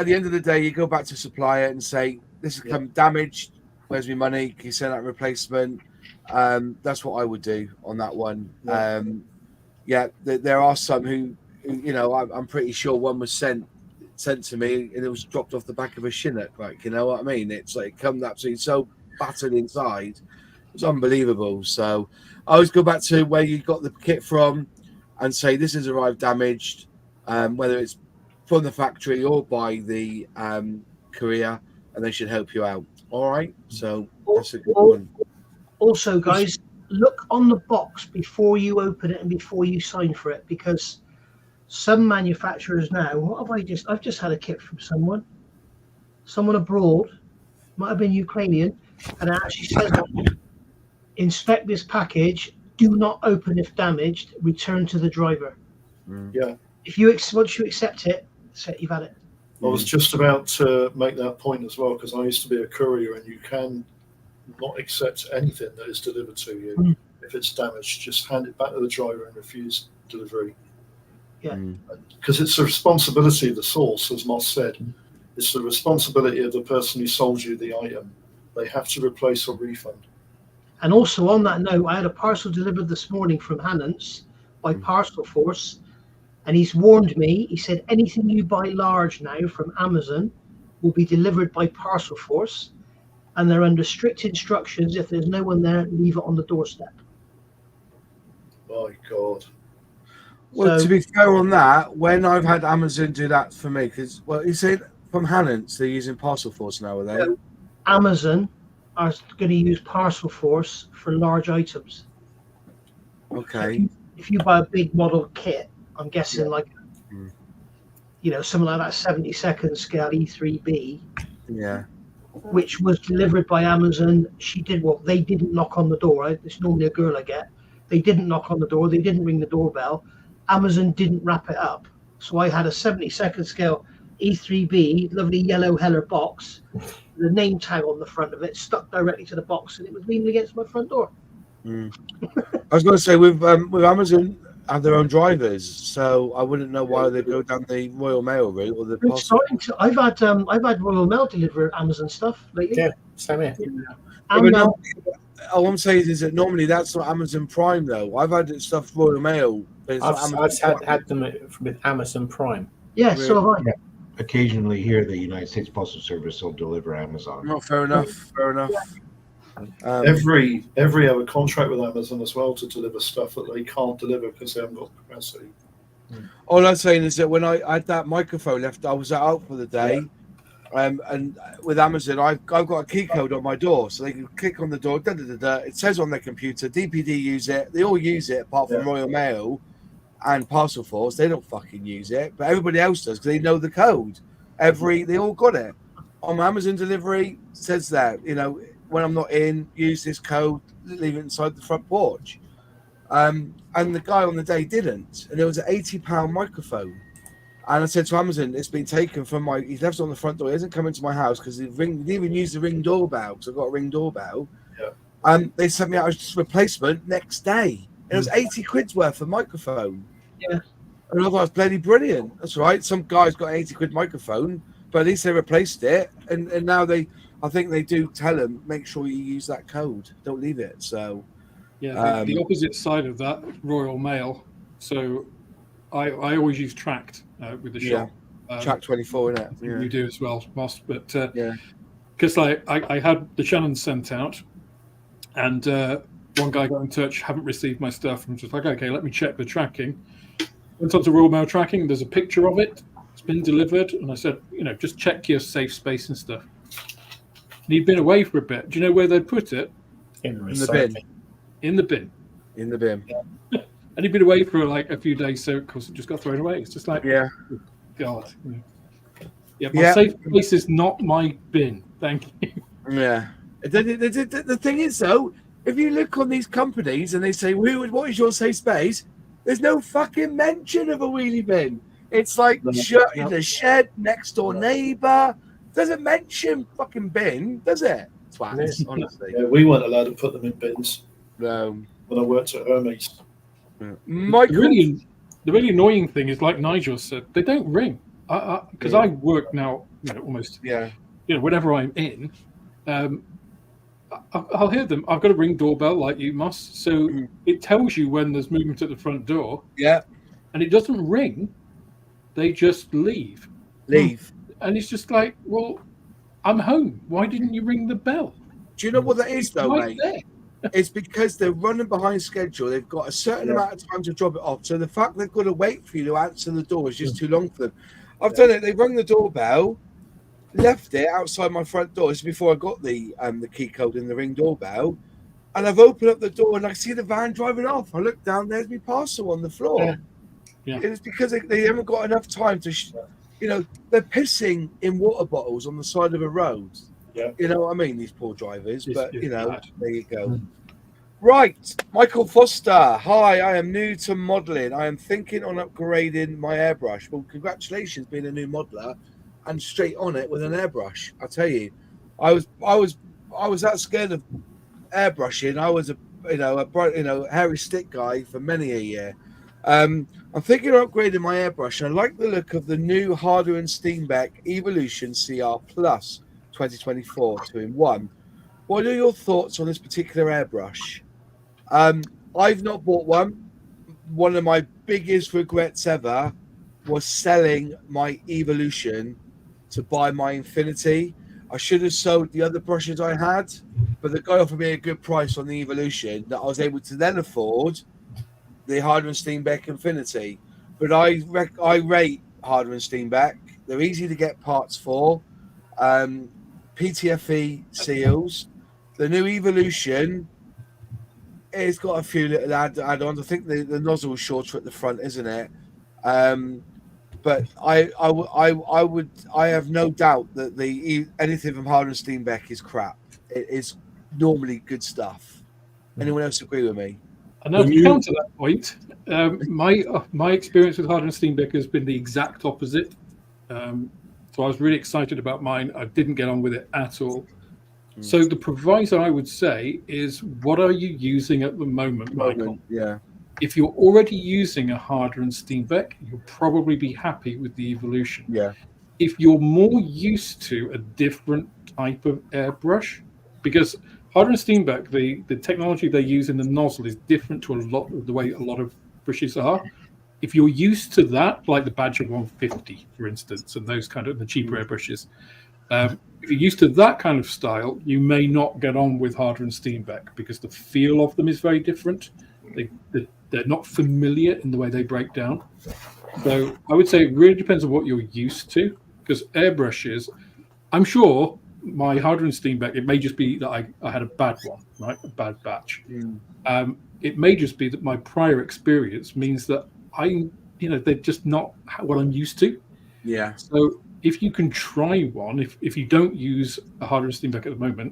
the end of the day, you go back to supplier and say, this has come damaged. Where's my money? Can you send out a replacement? That's what I would do on that one. There are some who I'm pretty sure one was sent to me and it was dropped off the back of a Chinook. Like, you know what I mean? It's like come absolutely so battered inside. It's unbelievable. So I always go back to where you got the kit from and say this has arrived damaged, whether it's from the factory or by the courier, and they should help you out. All right. So that's a good one. Also, guys, look on the box before you open it and before you sign for it, because some manufacturers now, I've just had a kit from someone abroad, might have been Ukrainian, and it actually says, inspect this package, do not open if damaged, return to the driver. Yeah. Once you accept it, you've had it. I was just about to make that point as well, because I used to be a courier, and you can not accept anything that is delivered to you. If it's damaged, just hand it back to the driver and refuse delivery. Yeah. Because it's the responsibility of the source, as Moss said. It's the responsibility of the person who sold you the item. They have to replace or refund. And also on that note, I had a parcel delivered this morning from Hannants by Parcel Force, and he's warned me. He said anything you buy large now from Amazon will be delivered by Parcel Force, and they're under strict instructions. If there's no one there, leave it on the doorstep. My God. Well, to be fair on that, when I've had Amazon do that for me, because, you said from Hannants, they're using Parcel Force now, are they? So Amazon are going to use Parcel Force for large items. Okay. So if you buy a big model kit, I'm guessing something like that 72nd scale E3B. Yeah. Which was delivered by Amazon. They didn't knock on the door. It's normally a girl I get. They didn't knock on the door. They didn't ring the doorbell. Amazon didn't wrap it up. So I had a 72nd scale E3B, lovely yellow Heller box, the name tag on the front of it, stuck directly to the box, and it was leaning against my front door. I was going to say, with Amazon have their own drivers, so I wouldn't know why they go down the Royal Mail route or the Parcel. I've had Royal Mail deliver Amazon stuff lately. Yeah, same here. All I'm saying is that normally that's not Amazon Prime though. I've had stuff Royal Mail. But I've had them with Amazon Prime. Yeah, so have I. Yeah. Occasionally here, the United States Postal Service will deliver Amazon. No, fair enough. Fair enough. Every other contract with Amazon as well to deliver stuff that they can't deliver because they haven't got capacity. All I'm saying is that when I had that microphone left, I was out for the day. And with Amazon, I've got a key code on my door, so they can click on the door. It says on their computer, DPD use it. They all use it, apart from Royal Mail and Parcel Force. They don't fucking use it, but everybody else does because they know the code. They all got it on Amazon delivery. Says that when I'm not in, use this code, leave it inside the front porch. And the guy on the day didn't, and it was an £80 microphone. And I said to Amazon, it's been taken from he's left it on the front door. He hasn't come into my house because he didn't even use the Ring doorbell because I've got a Ring doorbell. Yeah. And they sent me out a replacement next day. It was 80 quid's worth of microphone. Yeah. And I thought it was bloody brilliant. That's right. Some guy's got an 80 quid microphone, but at least they replaced it. And now I think they do tell them, make sure you use that code. Don't leave it. So, yeah, the opposite side of that, Royal Mail. So I always use Tract with the shop. Tract 24, innit? Yeah. You do as well, Moss. But because I had the Shannon sent out, and one guy got in touch, haven't received my stuff. I'm just like, okay, let me check the tracking. Went on to Royal Mail tracking. There's a picture of it. It's been delivered, and I said, just check your safe space and stuff. And he'd been away for a bit. Do you know where they'd put it? In the bin. In the bin. In the bin. Yeah. And he'd been away for like a few days, so of course it just got thrown away. It's just like, God. Yeah, my safe place is not my bin. Thank you. Yeah. The thing is, though, if you look on these companies and they say, what is your safe space? There's no fucking mention of a wheelie bin. It's like in the shed, next door neighbor. Doesn't mention fucking bin, does it? Twats, honestly. Yeah, we weren't allowed to put them in bins. No. When I worked at Hermes. The really annoying thing is, like Nigel said, they don't ring. Because I work now, almost. Yeah. Whenever I'm in, I'll hear them. I've got a Ring doorbell like you, Moss. So it tells you when there's movement at the front door. Yeah. And it doesn't ring. They just leave. And it's just like, well, I'm home. Why didn't you ring the bell? Do you know what that is, though, right mate? There. It's because they're running behind schedule. They've got a certain amount of time to drop it off. So the fact they've got to wait for you to answer the door is just too long for them. I've done it. They rung the doorbell, left it outside my front door. This is before I got the key code in the Ring doorbell. And I've opened up the door and I see the van driving off. I look down, there's my parcel on the floor. Yeah. It's because they haven't got enough time to, they're pissing in water bottles on the side of a road. Yeah. You know what I mean? These poor drivers. But, bad. There you go. Right. Michael Foster. Hi, I am new to modelling. I am thinking on upgrading my airbrush. Well, congratulations being a new modeler and straight on it with an airbrush. I tell you, I was that scared of airbrushing. I was a hairy stick guy for many a year. I'm thinking of upgrading my airbrush, and I like the look of the new Harder & Steenbeck Evolution CR Plus 2024 2-in-1. What are your thoughts on this particular airbrush? I've not bought one. One of my biggest regrets ever was selling my Evolution to buy my Infinity. I should have sold the other brushes I had, but the guy offered me a good price on the Evolution that I was able to then afford the Harder & Steenbeck Infinity. But I rate Harder & Steenbeck. They're easy to get parts for. PTFE seals. The new Evolution, it's got a few little add-ons. I think the nozzle's shorter at the front, isn't it? But I have no doubt that anything from Harder & Steenbeck is crap. It is normally good stuff. Anyone else agree with me? And now to counter that point, my experience with Harder & Steenbeck has been the exact opposite. So I was really excited about mine. I didn't get on with it at all. So the proviso I would say is, what are you using at the moment, Michael? Yeah. If you're already using a Harder & Steenbeck, you'll probably be happy with the Evolution. Yeah. If you're more used to a different type of airbrush, because Harder & Steenbeck, the technology they use in the nozzle is different to a lot of the way a lot of brushes are. If you're used to that, like the Badger 150, for instance, and those kind of the cheaper airbrushes, If you're used to that kind of style, you may not get on with Harder and Steenbeck because the feel of them is very different. They're not familiar in the way they break down. So I would say it really depends on what you're used to, because airbrushes, I'm sure my Harder and Steenbeck, it may just be that I had a bad one, right? A bad batch. It may just be that my prior experience means that they're just not what I'm used to. Yeah. So if you can try one, if you don't use a Harder and Steenbeck at the moment,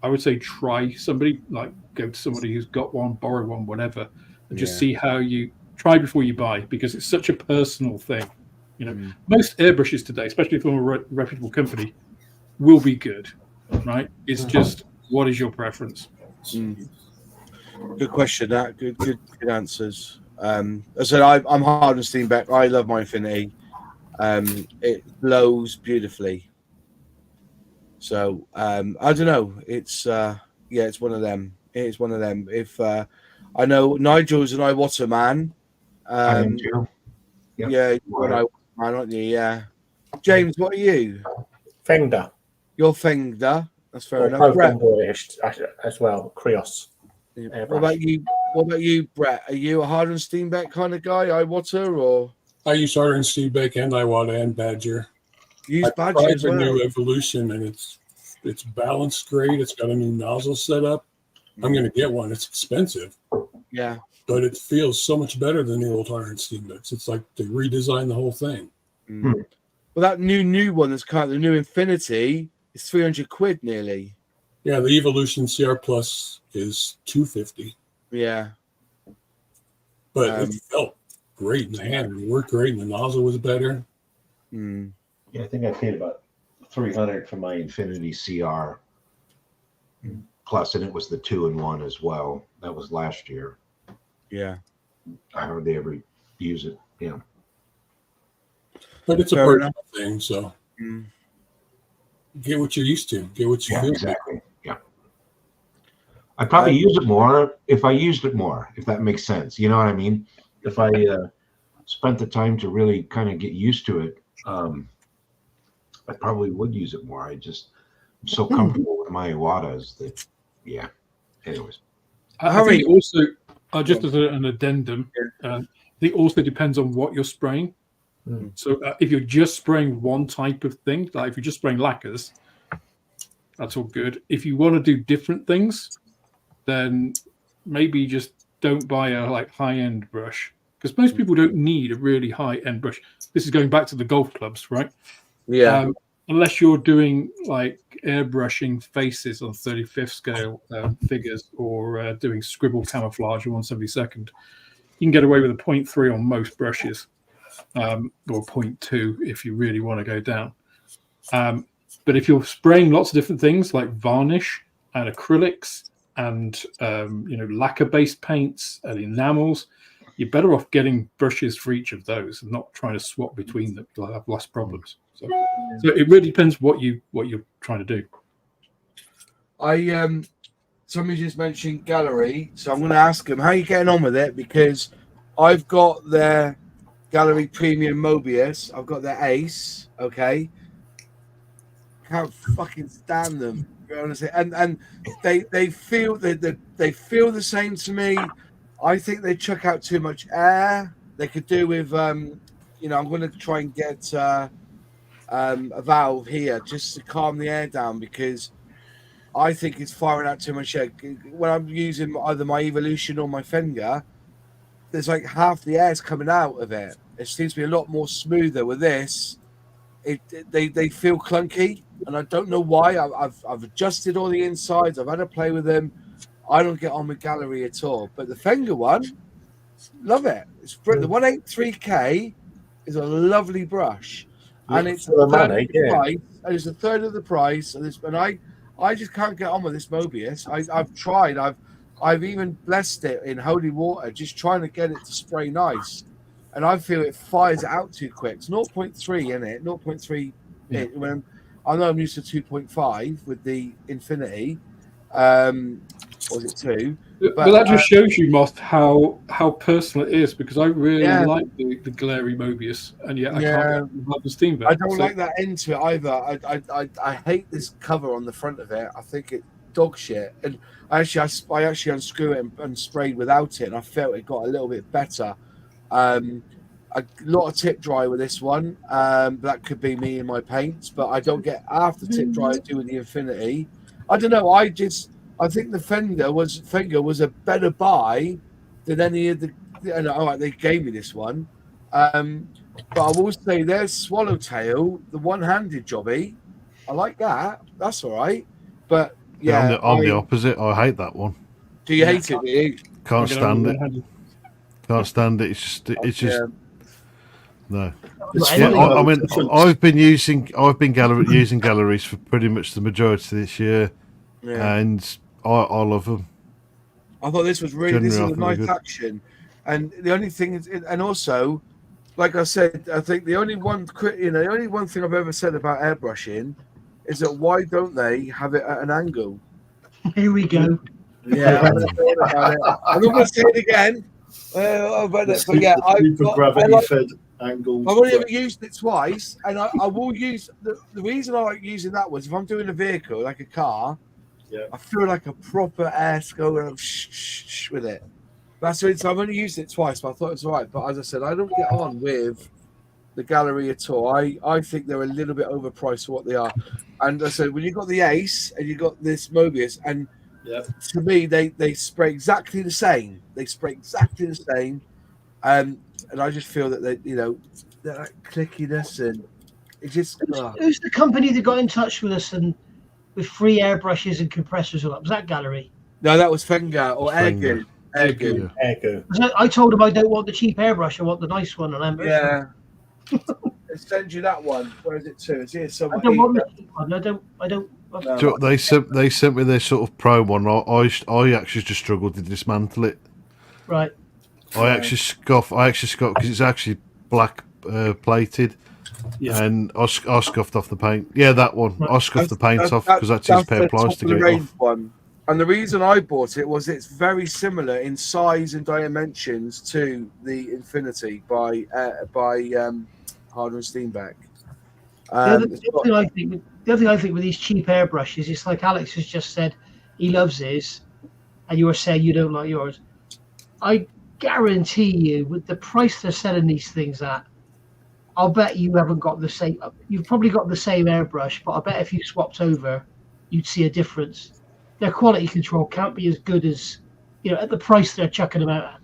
I would say try somebody, like go to somebody who's got one, borrow one, whatever, and just see how you try before you buy, because it's such a personal thing. Most airbrushes today, especially from a reputable company, will be good, right? It's just, what is your preference? Good question. That good answers. As I said, I'm Harder and Steenbeck. I love my Infinity. It blows beautifully. So I don't know. It's it's one of them. It's one of them. If I know Nigel's an Iwata man. I am too. Yep. Yeah, you're an Iwata man, aren't you? Yeah. James, what are you? Fengda. You're Fengda. That's fair enough. Brett as well. Krios. Yeah. What about you? What about you, Brett? Are you a Harder and Steenbeck kind of guy, Iwata, or? I use Harder and Steenbeck and Iwata and Badger. Use Badger tried as the well. new Evolution, and it's balanced great. It's got a new nozzle setup. I'm going to get one. It's expensive. Yeah. But it feels so much better than the old Harder and Steenbecks. It's like they redesigned the whole thing. Well, that new one that's kind of the new Infinity is 300 quid nearly. Yeah, the Evolution CR Plus is $250. Yeah. But it felt great in the hand. It worked great, and the nozzle was better. Yeah, I think I paid about $300 for my Infinity CR Plus, and it was the 2-in-1 as well. That was last year. Yeah. I hardly ever use it. Yeah. But it's a personal thing, so get what you're used to. Get what you feel. Exactly. Yeah. I'd probably use it more if I used it more, if that makes sense. You know what I mean? If I spent the time to really kind of get used to it, I probably would use it more. I'm so comfortable with my Iwatas that, anyways. I think also, just as an addendum, it also depends on what you're spraying. So if you're just spraying one type of thing, like if you're just spraying lacquers, that's all good. If you want to do different things, then maybe just don't buy a high-end brush, because most people don't need a really high-end brush. This is going back to the golf clubs, right? Yeah. Unless you're doing like airbrushing faces on 35th scale figures, or doing scribble camouflage on 1/72nd, you can get away with a 0.3 on most brushes, or 0.2 if you really want to go down. But if you're spraying lots of different things like varnish and acrylics and lacquer-based paints and enamels, you're better off getting brushes for each of those and not trying to swap between them. You'll have less problems. So it really depends what you're trying to do. Somebody just mentioned Gallery, so I'm going to ask them, how are you getting on with it? Because I've got their Gallery Premium Mobius, I've got their Ace, okay? Can't fucking stand them, honestly. And they feel they feel the same to me. I think they chuck out too much air. They could do with I'm going to try and get a valve here just to calm the air down, because I think it's firing out too much air. When I'm using either my Evolution or my Fender, there's like half the air's coming out of it. It seems to be a lot more smoother with this. They feel clunky, and I don't know why. I've adjusted all the insides. I've had to play with them. I don't get on with Gallery at all. But the Fender one, love it. It's the 183K is a lovely brush, and it's a third of the price. And it's a third of the price. And I just can't get on with this Mobius. I've tried. I've even blessed it in holy water, just trying to get it to spray nice. And I feel it fires it out too quick. It's 0.3 in it, 0.3. When I know I'm used to 2.5 with the Infinity. Or was it 2? But that just shows you, Moth, how personal it is, because I really like the glary Mobius, and yet I can't get the steam back. I don't like that into it either. I hate this cover on the front of it. I think it dog shit. And I actually unscrew it and sprayed without it, and I felt it got a little bit better. A lot of tip dry with this one. That could be me and my paints, but I don't get half the tip dry I do with the Infinity. I don't know. I think the Fender was a better buy than any of the. All right, they gave me this one, but I will say their Swallowtail, the one-handed jobby. I like that. That's all right, but yeah, I'm the opposite. I hate that one. Do you hate it? Do you? Can't stand it. Can't stand it. It's just no. I mean, I've been using galleries for pretty much the majority of this year, and I love them. I thought this was really a nice action, and the only thing is, and also, like I said, I think the only one thing I've ever said about airbrushing is that why don't they have it at an angle? Here we go. Yeah, I'm not going to say it again. But yeah, gravity-fed angle. I've only ever used it twice, and I will use the reason I like using that was if I'm doing a vehicle like a car. Yeah. I feel like a proper air go and shh with it. That's it. So I've only used it twice, but I thought it was all right. But as I said, I don't get on with the gallery at all. I think they're a little bit overpriced for what they are. And I said, when you got the Ace and you got this Mobius, and to me, they spray exactly the same. They spray exactly the same. And I just feel that that clickiness and it just. Who's the company that got in touch with us and with free airbrushes and compressors? Was that Gallery? No, that was Fenga or Airgoo. Airgoo. I told him I don't want the cheap airbrush. I want the nice one. And yeah. They send you that one. Where is it to? It's here somewhere. I don't want the cheap one. I don't. No. They sent me their sort of pro one. I actually just struggled to dismantle it. Right. I actually scoffed because it's actually black plated. Yeah. And I scuffed off the paint. Yeah, that one. I scuffed the paint off because that's his pair of pliers to get it off. One. And the reason I bought it was it's very similar in size and dimensions to the Infinity by Harder and Steenbeck. The other thing I think with these cheap airbrushes, it's like Alex has just said, he loves his, and you were saying you don't like yours. I guarantee you, with the price they're selling these things at, I'll bet you haven't got the same. You've probably got the same airbrush, but I bet if you swapped over, you'd see a difference. Their quality control can't be as good as, at the price they're chucking them out at.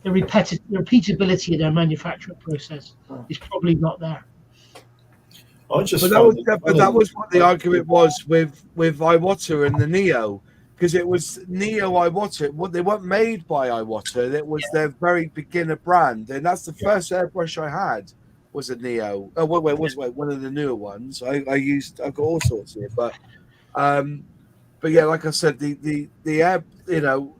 The repeatability of their manufacturing process is probably not there. But that was what the argument was with Iwata and the Neo, because it was Neo Iwata. They weren't made by Iwata. It was their very beginner brand, and that's the first airbrush I had was a Neo. Oh, wait, one of the newer ones. I've got all sorts here, but yeah, like I said, the air, the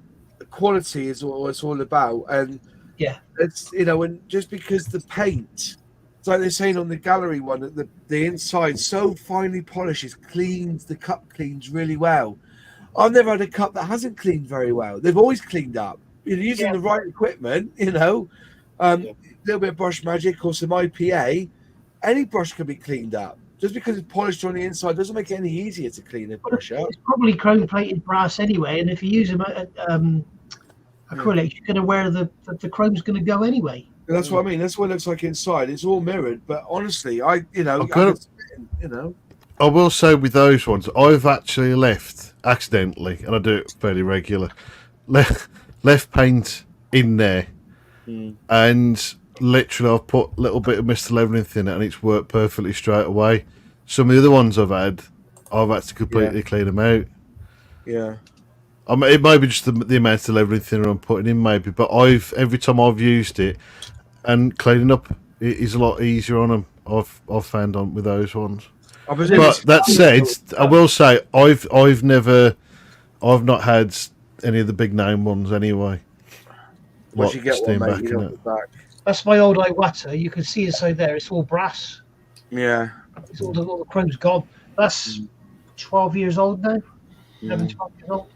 quality is what it's all about, and it's and just because the paint. It's like they're saying on the gallery one that the inside so finely polished, the cup cleans really well. I've never had a cup that hasn't cleaned very well. They've always cleaned up. You're using the right equipment, a little bit of brush magic or some IPA. Any brush can be cleaned up. Just because it's polished on the inside doesn't make it any easier to clean a brush up. It's probably chrome-plated brass anyway, and if you use acrylic, you're going to wear the chrome's going to go anyway. And that's what I mean. That's what it looks like inside. It's all mirrored, but honestly, I will say with those ones, I've actually left accidentally, and I do it fairly regular. Left paint in there, and literally I've put a little bit of Mr. Labyrinth in it, and it's worked perfectly straight away. Some of the other ones I've had to completely clean them out. Yeah. It may be just the amount of Labyrinth thinner I'm putting in, maybe, but every time I've used it, and cleaning up is a lot easier on them. I've found on with those ones. But that said, I will say I've not had any of the big name ones anyway. Once you get one, mate, you know back. That's my old Iwata. You can see inside there. It's all brass. Yeah. It's all the chrome's gone. That's 12 years old now. 11, 12 years old.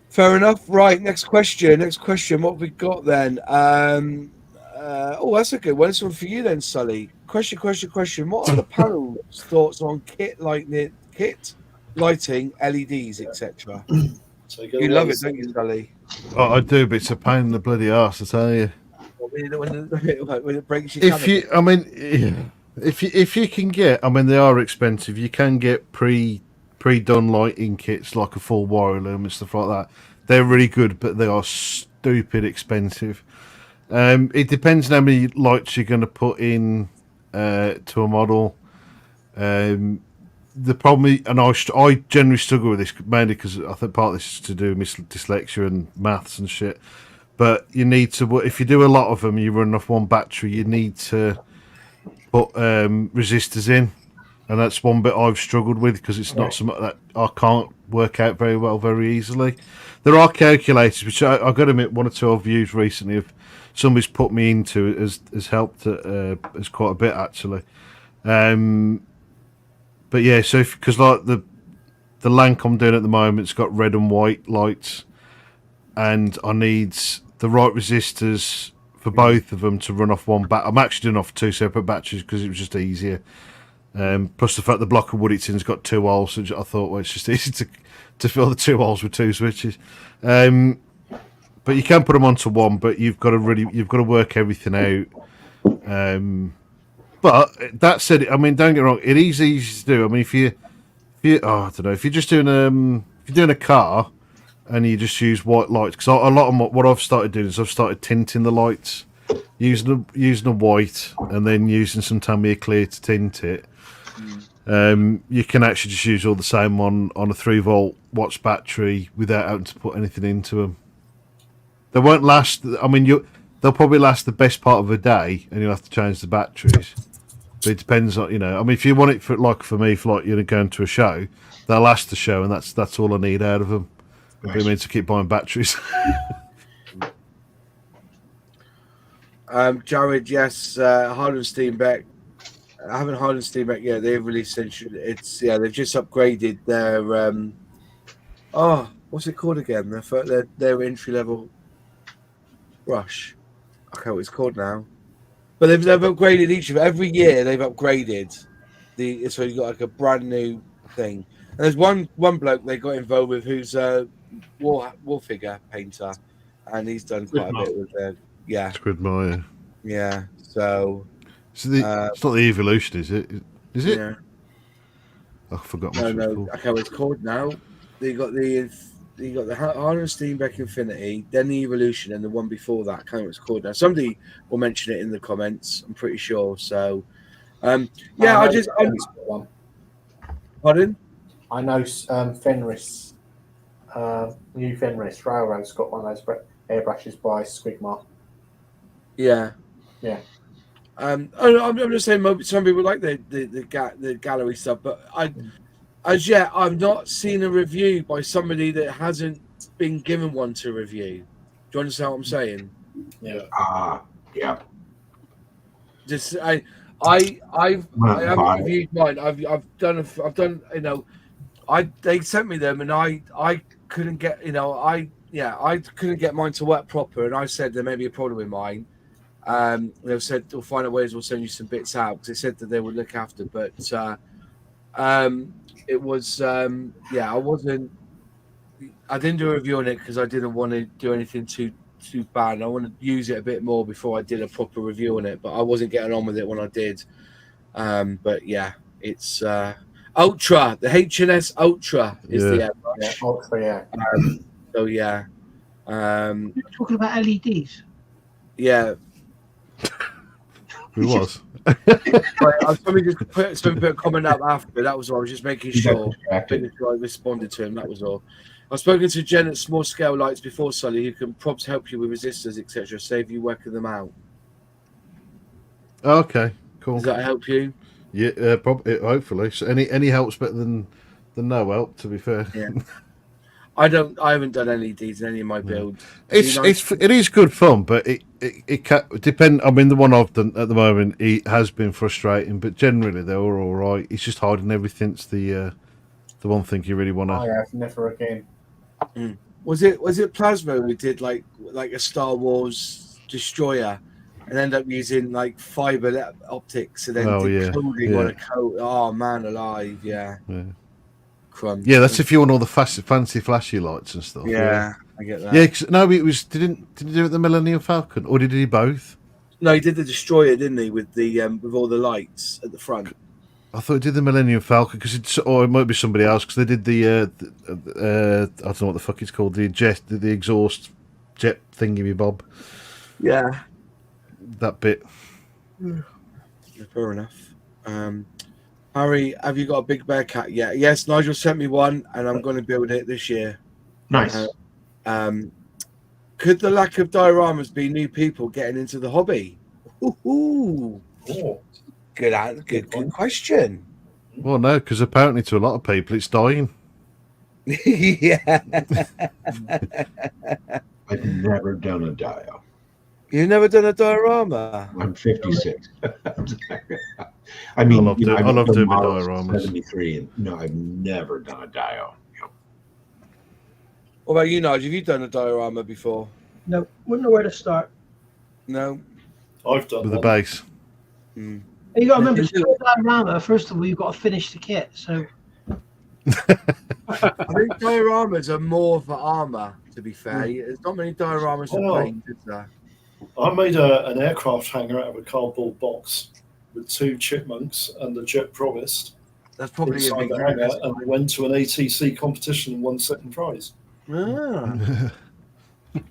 Fair enough. Right. Next question. What have we got then? That's a good one. This one for you then, Sully. Question. What are the panel's thoughts on kit lighting, LEDs, etc.? You love it, don't you, Sully? Oh, I do, but it's a pain in the bloody arse, I tell you. When it breaks your if you can get, they are expensive. You can get pre-done lighting kits like a full wire loom and stuff like that. They're really good, but they are stupid expensive. It depends on how many lights you're going to put in to a model. The problem is, and I generally struggle with this mainly because I think part of this is to do with dyslexia and maths and shit. But you need to, if you do a lot of them, you run off one battery. You need to put resistors in, and that's one bit I've struggled with because it's not something that I can't work out very easily. There are calculators which I've got to admit, one or two I've used recently. If somebody's put me into it, has helped as quite a bit actually. But yeah, so because like the lamp I'm doing at the moment, it's got red and white lights, and I need the right resistors for both of them to run off one I'm actually doing off two separate batteries because it was just easier. Plus the fact the block of wood it's in's got two holes, so I thought, well, it's just easy to fill the two holes with two switches. But you can put them onto one, but you've got to work everything out. But that said, don't get me wrong, it is easy to do. If you I don't know, if you're just doing if you're doing a car and you just use white lights, because a lot of what I've started doing is I've started tinting the lights, using a white and then using some Tamiya clear to tint it. You can actually just use all the same on a 3-volt watts battery without having to put anything into them. They won't last. They'll probably last the best part of a day, and you'll have to change the batteries. But it depends on if you want it for me, for going to a show, they'll last the show, and that's all I need out of them. Nice. It means to keep buying batteries. Jared, yes, Harlan Steenbeck. I haven't Harlan Steenbeck yet. They've released they've just upgraded their what's it called again? Their entry level brush. I can't know what it's called now. But they've upgraded each of it. Every year they've upgraded so you've got like a brand new thing. And there's one bloke they got involved with who's a wall figure painter, and he's done quite a bit with Squidmore, yeah. So it's not the Evolution, is it? Is it? Yeah. I forgot. No. Okay, what it's called now. You got the Harlan Steenbeck Infinity, then the Evolution, and the one before that. I can't remember what it's called now. Somebody will mention it in the comments. I'm pretty sure. So, Pardon? I know Fenris, new Fenris Railroad's got one of those airbrushes by Squigmar. Yeah. I'm just saying, some people like the gallery stuff, but as yet, I've not seen a review by somebody that hasn't been given one to review. Do you understand what I'm saying? Yeah. Yeah. Just I haven't reviewed mine. I've done. They sent me them, and I couldn't get. I couldn't get mine to work proper, and I said there may be a problem with mine. They said we'll find out ways. We'll send you some bits out because they said that they would look after, but it was I didn't do a review on it because I didn't want to do anything too bad. I wanted to use it a bit more before I did a proper review on it, but I wasn't getting on with it when I did. But yeah, it's Ultra, the H&S Ultra is the airbrush. Yeah, Ultra, so yeah. You're talking about LEDs. Yeah. Who was? Somebody just put a comment up after. That was all. I was just making sure. I responded to him. That was all. I've spoken to Jen at Small Scale Lights before, Sully, who can probably help you with resistors, etc. Save you working them out. Okay, cool. Does that help you? Yeah, probably. Hopefully, so any help's better than no help. To be fair. Yeah. I haven't done LEDs in any of my builds. It is good fun, but it can depend. The one I've done at the moment, it has been frustrating, but generally they were all right. It's just hiding everything. It's the the one thing you really want to. I have never again. Was it Plasma who did like a Star Wars destroyer and end up using like fiber optics and then coding on a coat? Oh man, alive! Yeah. Crumbs. Yeah, that's if you want all the fancy flashy lights and stuff. Yeah, I get that. Yeah, cause, no, it was did he do it the Millennium Falcon or did he do both? No, he did the destroyer, didn't he, with all the lights at the front? I thought he did the Millennium Falcon because it might be somebody else because they did the I don't know what the fuck it's called, the exhaust jet thingy bob. Yeah, that bit. Yeah, fair enough. Harry, have you got a big bear cat yet? Yes, Nigel sent me one, and I'm going to build it this year. Nice. Could the lack of dioramas be new people getting into the hobby? Ooh. Good question. Well, no, because apparently to a lot of people it's dying. Yeah. I've never done a dio. You've never done a diorama? I'm 56. I mean, I love doing my dioramas. 73, and no, I've never done a dio. What about you, Nigel? Have you done a diorama before? No, wouldn't know where to start. No. I've done with the base. You got to remember, to do a diorama, first of all, you've got to finish the kit. So I think dioramas are more for armor, to be fair. There's not many dioramas for paint, is there? I made an aircraft hangar out of a cardboard box with 2 chipmunks and the Jet Promised. That's probably inside the hangar, and we went to an ATC competition and won second prize. Ah.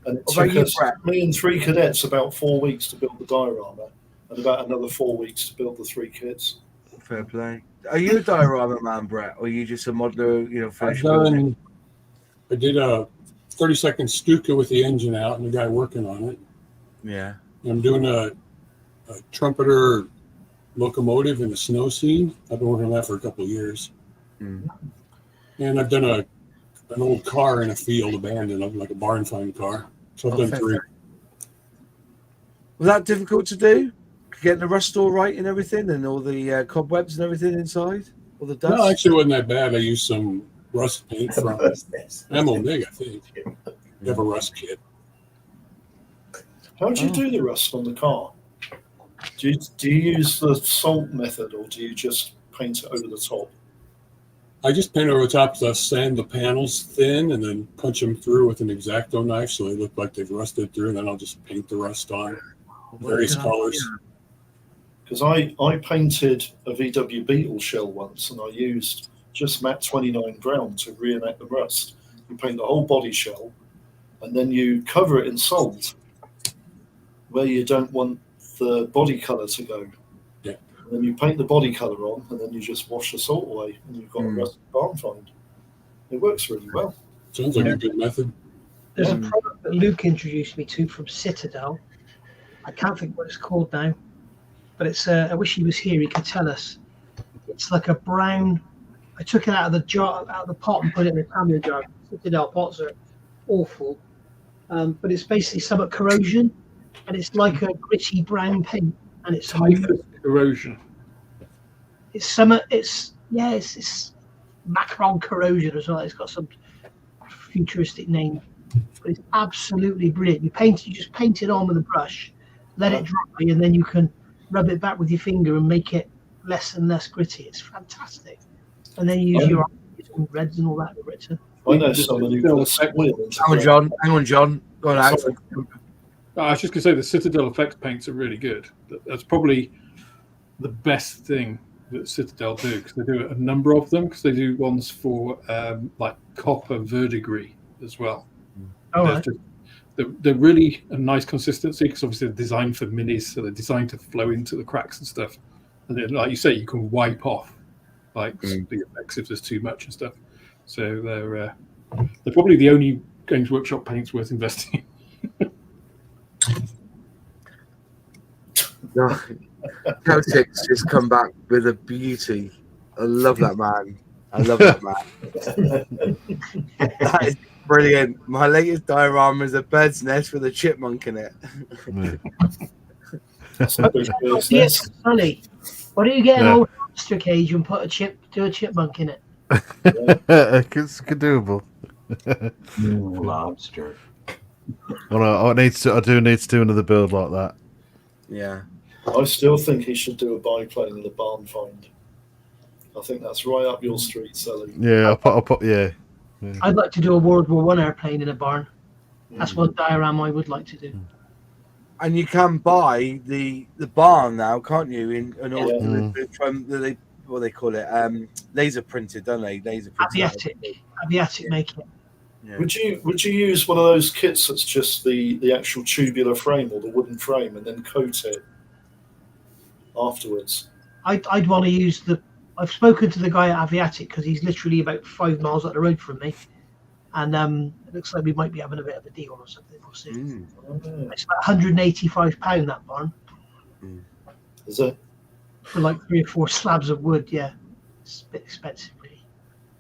And it took me and 3 cadets about 4 weeks to build the diorama, and about another 4 weeks to build the 3 kits. Fair play. Are you a diorama man, Brett, or are you just a modeler? I did a 30-second Stuka with the engine out and the guy working on it. Yeah. I'm doing a trumpeter locomotive in the snow scene. I've been working on that for a couple of years. And I've done an old car in a field abandoned, like a barn find car. So I've done 3. Was that difficult to do? Getting the rust all right and everything, and all the cobwebs and everything inside? All the dust? No, actually it wasn't that bad. I used some rust paint from Omega, I think. You have a rust kit. How do you do the rust on the car? Do you use the salt method, or do you just paint it over the top? I just paint over the top, so I sand the panels thin and then punch them through with an X-Acto knife so they look like they've rusted through, and then I'll just paint the rust on various colors. Because I painted a VW Beetle shell once, and I used just matte 29 brown to reenact the rust. You paint the whole body shell, and then you cover it in salt where you don't want the body colour to go. Yeah. And then you paint the body colour on, and then you just wash the salt away, and you've got a rusted barn find. It works really well. Sounds like a good method. There's a product that Luke introduced me to from Citadel. I can't think what it's called now, but it's. I wish he was here. He could tell us. It's like a brown. I took it out of the jar, out of the pot, and put it in a cameo jar. Citadel pots are awful, but it's basically somewhat corrosion, and it's like a gritty brown paint, and it's typhus corrosion. It's summer. It's Macron corrosion as well. It's got some futuristic name, but it's absolutely brilliant. You just paint it on with a brush, let it dry, and then you can rub it back with your finger and make it less and less gritty. It's fantastic. And then you use your reds and all that written. I know someone who puts oil into Hang on, John. Go on, Alex. I was just going to say the Citadel Effects paints are really good. That's probably the best thing that Citadel do, because they do a number of them, because they do ones for like copper verdigris as well. They're really a nice consistency, because obviously they're designed for minis, so they're designed to flow into the cracks and stuff. And then, like you say, you can wipe off like the effects if there's too much and stuff. So they're probably the only Games Workshop paints worth investing in. Celtics just come back with a beauty. I love that man. That is brilliant. My latest diorama is a bird's nest with a chipmunk in it. Sonny, why don't you get an old hamster cage and do a chipmunk in it? It's doable. Lobster. Well, I do need to do another build like that. Yeah. I still think he should do a biplane and a barn find. I think that's right up your street, Sally. Yeah, I'll put yeah. I'd like to do a World War One airplane in a barn. That's one diorama I would like to do. And you can buy the barn now, can't you? In order from what they call it, laser printed, don't they? Laser printed. Aviatic make it. Yeah. Would you use one of those kits that's just the actual tubular frame or the wooden frame and then coat it afterwards? I'd want to use the. I've spoken to the guy at Aviatic because he's literally about 5 miles up the road from me, and it looks like we might be having a bit of a deal or something. We'll see. It's about £185 that barn. Is it? For like 3 or 4 slabs of wood, yeah. It's a bit expensive, really.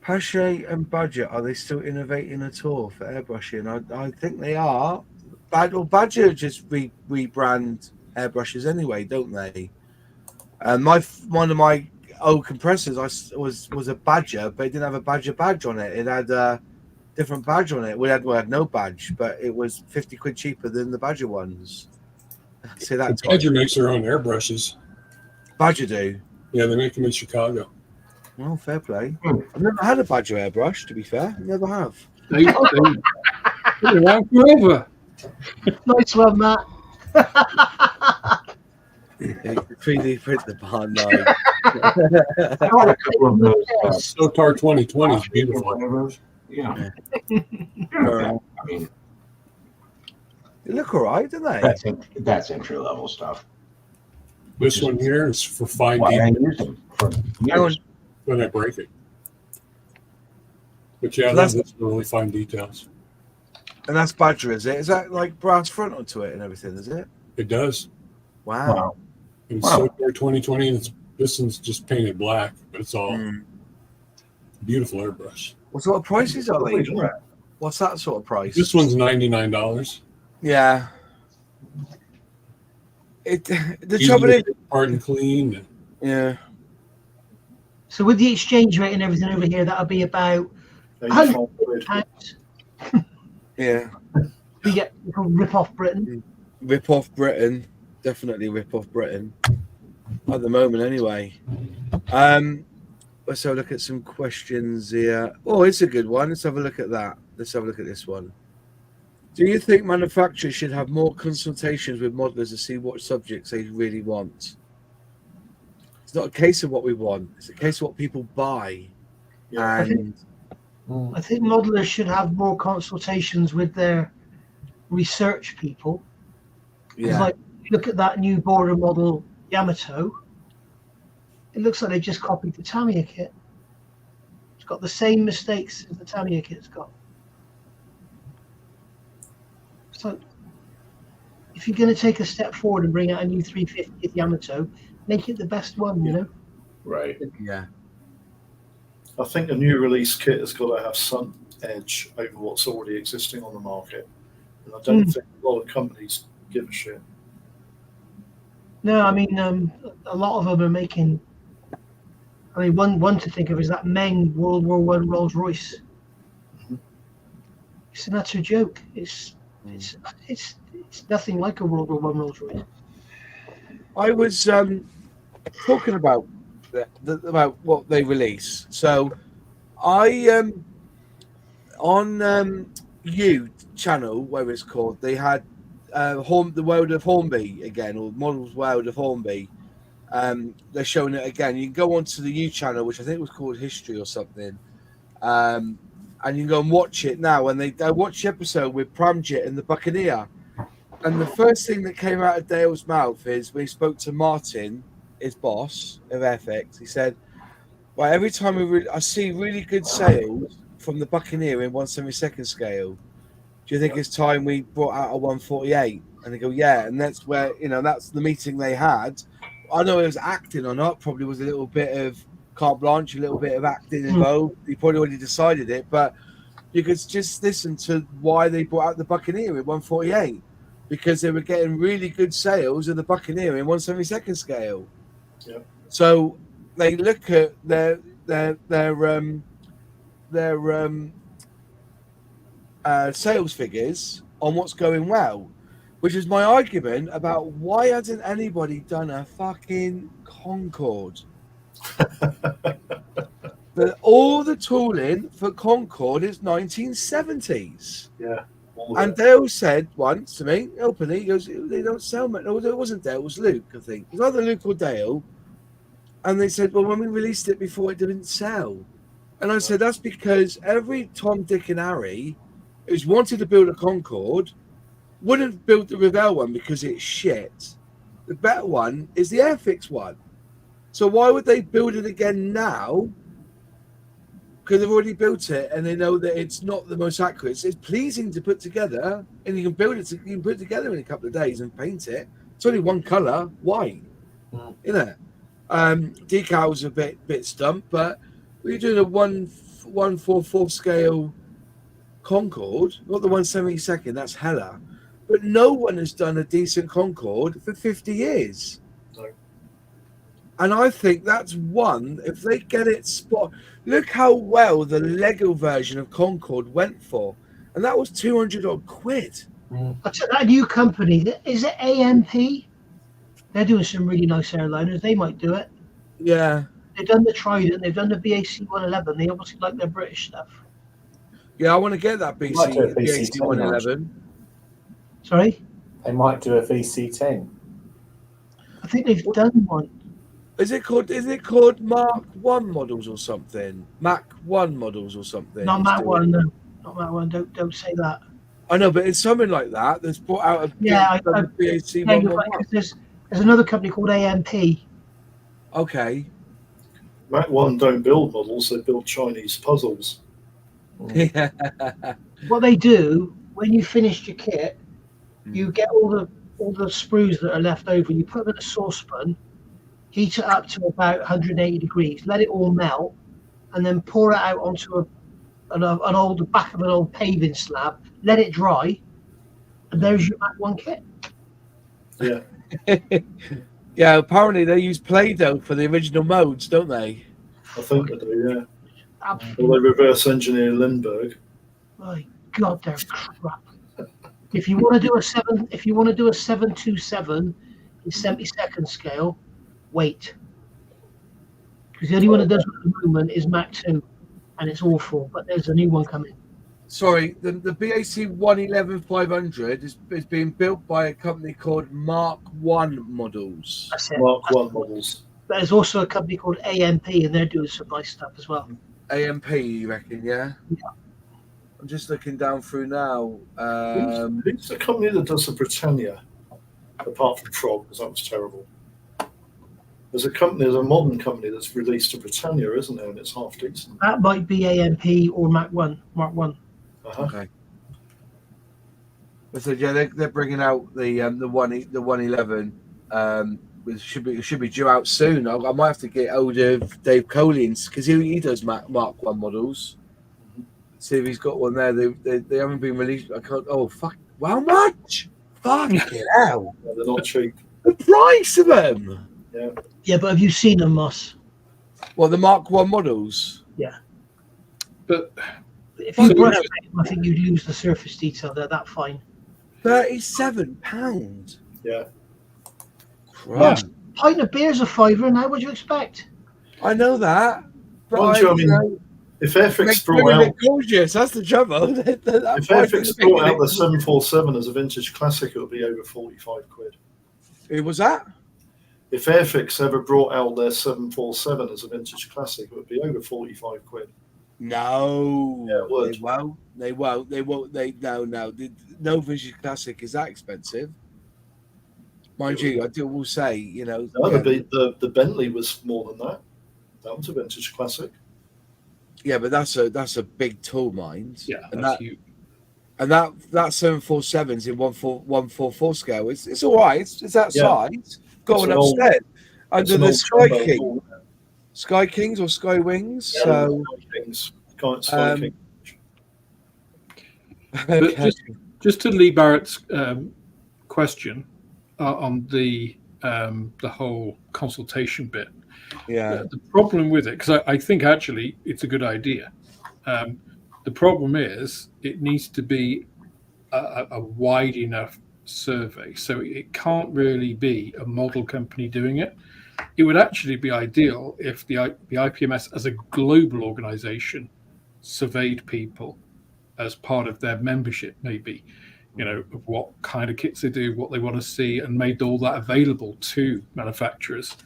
Pache and Badger, are they still innovating at all for airbrushing? I think they are. Badger just rebrand airbrushes anyway, don't they? One of my old compressors was a Badger, but it didn't have a Badger badge on it. It had a different badge on it. We had no badge, but it was 50 quid cheaper than the Badger ones. See that? Badger makes their own airbrushes. Badger do. Yeah, they make them in Chicago. Well, fair play. I've never had a Badger airbrush, to be fair. Never have. They're around forever. Nice one, Matt. 3D print the barn now. SOTAR 2020 is beautiful. Yeah. I mean, they look all right, don't they? That's entry level stuff. This one here is for fine I details use them for years. when I break it. But yeah, So that's really fine details. And that's Badger, is it? Is that like brass front onto it and everything, is it? It does. Wow. And SOTAR 2020, and this one's just painted black, but it's all beautiful airbrush. What sort of prices are they? What's that sort of price? This one's $99. Yeah. The trouble is, part and clean. yeah. So with the exchange rate and everything over here, that'll be about £100. Yeah. We get rip off Britain. Rip off Britain. Definitely rip off Britain. At the moment, anyway. Let's have a look at some questions here. Oh, it's a good one. Let's have a look at that. Let's have a look at this one. Do you think manufacturers should have more consultations with modelers to see what subjects they really want? It's not a case of what we want. It's a case of what people buy. Yeah. And I think modelers should have more consultations with their research people. yeah. Like, look at that new border model Yamato. It looks like they just copied the Tamiya kit. It's got the same mistakes as the Tamiya kit's got. So, if you're going to take a step forward and bring out a new 350th Yamato, make it the best one, you know? Right. Yeah. I think a new release kit has got to have some edge over what's already existing on the market. And I don't think a lot of companies give a shit. No, I mean, a lot of them are making. I mean, one to think of is that Meng World War One Rolls Royce. It's an utter joke. It's nothing like a World War One Rolls Royce. I was talking about about what they release. So I on You channel, whatever it's called, they had the World of Hornby again, or Models World of Hornby. They're showing it again. You can go onto the You channel, which I think was called History or something, and you can go and watch it now. And they watch the episode with Pramjit and the Buccaneer. And the first thing that came out of Dale's mouth is when he spoke to Martin, his boss of Airfix, he said, "Well, every time I see really good sales from the Buccaneer in 1/72 scale, do you think it's time we brought out a 148?" And they go, "Yeah." And that's where, that's the meeting they had. I know it was acting or not, probably was a little bit of carte blanche, a little bit of acting involved. He probably already decided it, but you could just listen to why they brought out the Buccaneer in 148. Because they were getting really good sales of the Buccaneer in 1/72 scale. Yeah. So they look at their sales figures on what's going well, which is my argument about why hasn't anybody done a fucking Concorde? But all the tooling for Concorde is 1970s. Yeah. And Dale said once to me openly, he goes, they don't sell much. No, it wasn't Dale, it was Luke, I think. It was either Luke or Dale. And they said, well, when we released it before, it didn't sell. And I said, that's because every Tom, Dick, and Harry who's wanted to build a Concorde wouldn't build the Revell one because it's shit. The better one is the Airfix one. So why would they build it again now? Because they've already built it and they know that it's not the most accurate. It's pleasing to put together, and you can build it. You can put it together in a couple of days and paint it. It's only one color, white. You know, decals are a bit stumped, but when you're doing a 1/4 scale Concorde, not the 1/72, that's hella. But no one has done a decent Concorde for 50 years. No. And I think that's one, if they get it spot. Look how well the Lego version of Concorde went for. And that was 200 odd quid. That new company, is it AMP? They're doing some really nice airliners. They might do it. Yeah. They've done the Trident, they've done the BAC 111. They obviously like their British stuff. Yeah, I want to get that BAC 111. Sorry? They might do a VC10. I think they've done one. Is it called Mark 1 models or something? Mac 1 models or something? Not Mac 1, no. Not Mac 1, don't say that. I know, but it's something like that that's brought out a BAC 111. There's another company called AMP. Okay. Mac 1 don't build models, they build Chinese puzzles. Yeah. What they do, when you finish your kit, you get all the sprues that are left over, you put them in a saucepan, heat it up to about 180 degrees, let it all melt, and then pour it out onto the back of an old paving slab, let it dry, and there's your Mac 1 kit. Yeah. Yeah, apparently they use Play-Doh for the original modes, don't they? I think they do, yeah. Absolutely. Well, they reverse engineer Lindbergh. My God, they're crap. If you want to do a 727 in 72nd scale, wait. Because the only one that does it at the moment is Mac 2, and it's awful. But there's a new one coming. Sorry, the BAC 111-500 is being built by a company called Mark 1 Models. That's it. Mark 1 models. But there's also a company called AMP, and they're doing some nice stuff as well. AMP, you reckon, yeah? Yeah. I'm just looking down through now. Who's the company that does the Britannia, apart from Frog, because that was terrible? There's a modern company that's released a Britannia, isn't there? And it's half decent. That might be AMP or Mark 1. Okay. So yeah, they're bringing out the 111. It should be due out soon. I might have to get hold of Dave Collins because he does Mark 1 models. See if he's got one there. They haven't been released. I can't. Oh fuck! How much? Fucking hell! Yeah, they're not cheap. The price of them. Yeah. Yeah, but have you seen them, Moss? Well, the Mark 1 models. Yeah. But if you brush them, I think you'd lose the surface detail. They're that fine. £37. Yeah. Christ. Pint of beer's a £5 now. What do you expect? I know that. But if Airfix brought out, gorgeous, that's the trouble. if Airfix brought out the 747 as a vintage classic, it would be over 45 quid. Who was that? If Airfix ever brought out their 747 as a vintage classic, it would be over 45 quid. No. Yeah, it would. They won't. No vintage classic is that expensive. Mind you, I will say, No, the Bentley was more than that. That was a vintage classic. Yeah, but that's a big tool, mind. Yeah, and that's huge. And that 747's in 144 scale. It's all right. It's that size. Going upstairs under the Sky Kings or Sky Wings. Yeah, so Sky King. But just to Lee Barrett's question on the whole consultation bit. Yeah. The problem with it, because I think actually it's a good idea, The problem is it needs to be a wide enough survey, so it can't really be a model company doing it. It would actually be ideal if the IPMS as a global organization surveyed people as part of their membership, maybe, of what kind of kits they do, what they want to see, and made all that available to manufacturers,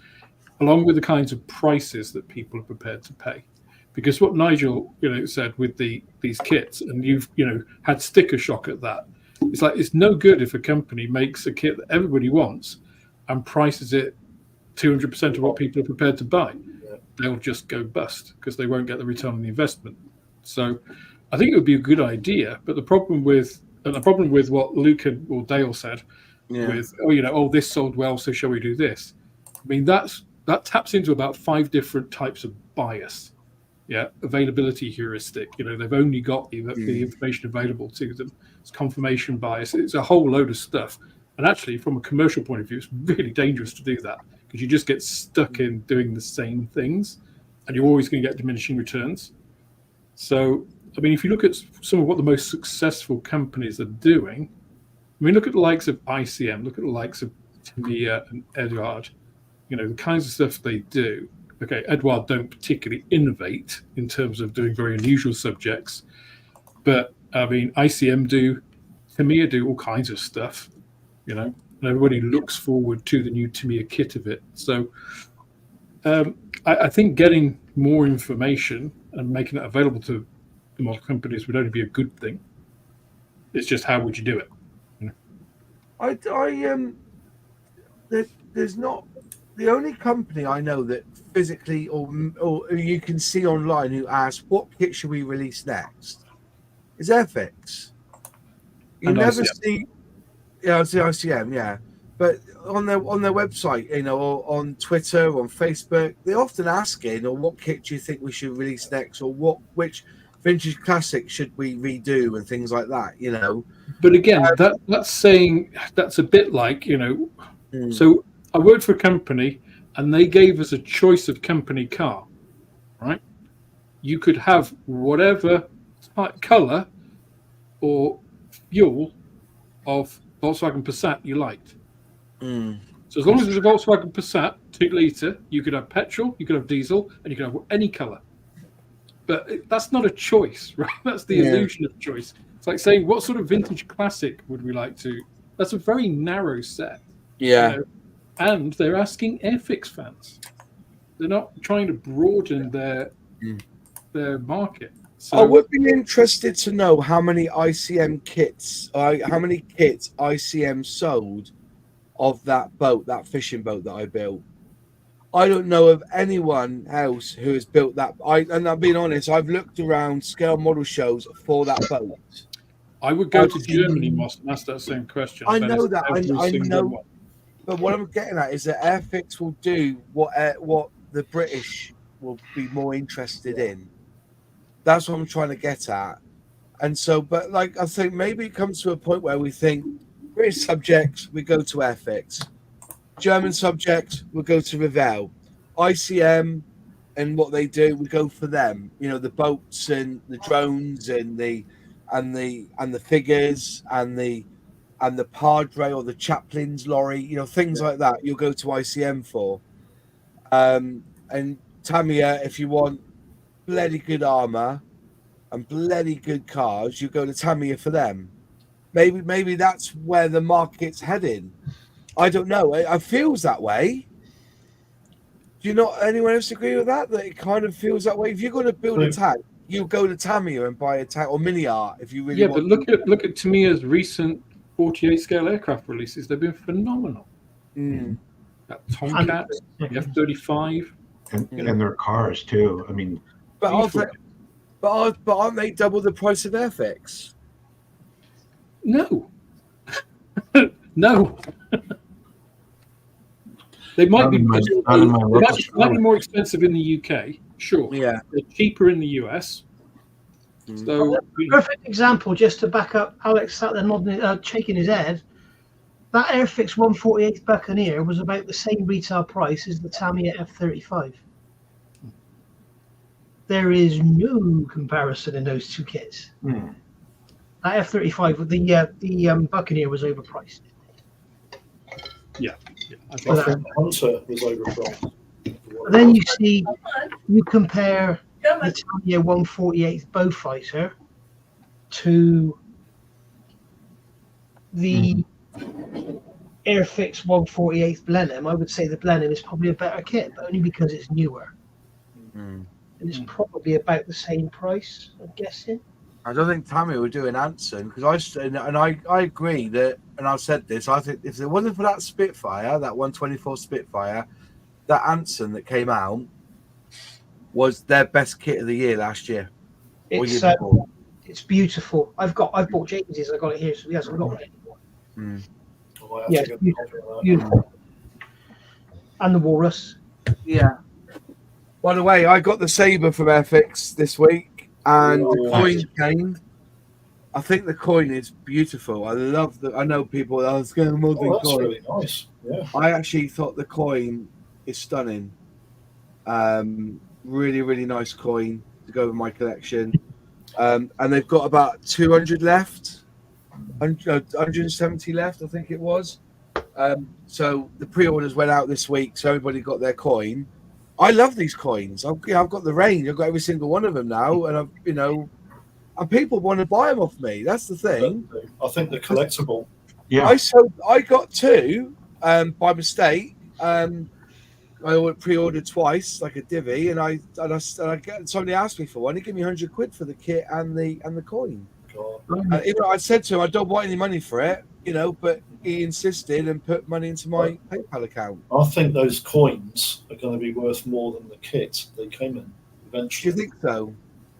along with the kinds of prices that people are prepared to pay. Because what Nigel, said with these kits, and you've, had sticker shock at that. It's like, it's no good if a company makes a kit that everybody wants and prices it 200% of what people are prepared to buy. They'll just go bust because they won't get the return on the investment. So I think it would be a good idea, but the problem with what Luke or Dale said with, this sold well, so shall we do this? I mean, that taps into about 5 different types of bias. Yeah, availability heuristic. They've only got the information available to them. It's confirmation bias. It's a whole load of stuff. And actually, from a commercial point of view, it's really dangerous to do that because you just get stuck in doing the same things, and you're always going to get diminishing returns. So, I mean, if you look at some of what the most successful companies are doing, I mean, look at the likes of ICM, look at the likes of Tamiya and Eduard, the kinds of stuff they do. Okay, Eduard don't particularly innovate in terms of doing very unusual subjects, but I mean, ICM do, Tamiya do all kinds of stuff, and everybody looks forward to the new Tamiya kit of it. So I think getting more information and making it available to the model companies would only be a good thing. It's just, how would you do it? There's not the only company I know that physically or you can see online who asks what kit should we release next is Airfix. You never see, ICM, but on their website, or on Twitter, on Facebook, they're often asking, or what kit do you think we should release next, or which vintage classic should we redo, and things like that. But again, that's saying, that's a bit like, So I worked for a company and they gave us a choice of company car, right? You could have whatever color or fuel of Volkswagen Passat you liked. So as long as it's a Volkswagen Passat 2 litre, you could have petrol, you could have diesel, and you could have any color. But that's not a choice, right? That's the illusion of choice. It's like saying, what sort of vintage classic would we like to? That's a very narrow set. Yeah. And they're asking Airfix fans. They're not trying to broaden their market. So, I would be interested to know how many ICM kits, how many kits ICM sold of that boat, that fishing boat that I built. I don't know of anyone else who has built that. And I'm being honest, I've looked around scale model shows for that boat. I would go to Germany, Moss, and ask that same question. I know that. I know. But what I'm getting at is that Airfix will do what the British will be more interested in. That's what I'm trying to get at. And so, but I think maybe it comes to a point where we think British subjects, we go to Airfix. German subjects, we go to Revell. ICM and what they do, we go for them. The boats and the drones and the figures and the Padre or the Chaplin's lorry, things like that. You'll go to ICM for. And Tamiya, if you want bloody good armor and bloody good cars, you go to Tamiya for them. Maybe that's where the market's heading. I don't know. It feels that way. Do you not? Anyone else agree with that? That it kind of feels that way. If you're going to build a tank, you go to Tamiya and buy a tank, or Mini Art if you really want. Yeah, but look at Tamiya's recent 48 scale aircraft releases. They've been phenomenal. That Tomcat, the F-35, and their cars too. I mean, but aren't they double the price of Airfix? No, no. They might be more expensive in the UK, sure. Yeah. They're cheaper in the US. So, perfect example, just to back up Alex sat there nodding, shaking his head. That Airfix 148 Buccaneer was about the same retail price as the Tamiya F-35. there is no comparison in those two kits. Hmm. That F-35 with the Buccaneer was overpriced. Yeah. I think Hunter was overpriced. But then you compare the Tamiya 148th Bowfighter to the Airfix 148th Blenheim. I would say the Blenheim is probably a better kit, but only because it's newer. And it's probably about the same price, I'm guessing. I don't think Tammy would do an Anson because I agree that, and I've said this. I think if it wasn't for that Spitfire, that 124 Spitfire, that Anson that came out was their best kit of the year last year. It's beautiful. I've bought James's. I got it here, so he hasn't got it anymore. Yeah, beautiful. And the Walrus. Yeah. By the way, I got the Sabre from Airfix this week, and the coin came. I think the coin is beautiful. I love the. I know people are going more than that's coin. really nice. Yeah. I actually thought the coin is stunning. Really, really nice coin to go with my collection. And they've got about 200 left, 170 left, I think it was. So the pre-orders went out this week, so everybody got their coin. I love these coins. I've got the range. I've got every single one of them now, and and people want to buy them off me. That's the thing. I think they're collectible. Yeah. I got two by mistake. I pre-ordered twice, like a divvy, and somebody asked me for one. He gave me 100 quid for the kit and the coin. I said to him, I don't want any money for it, but he insisted and put money into my PayPal account. I think those coins are going to be worth more than the kit they came in eventually. Do you think so?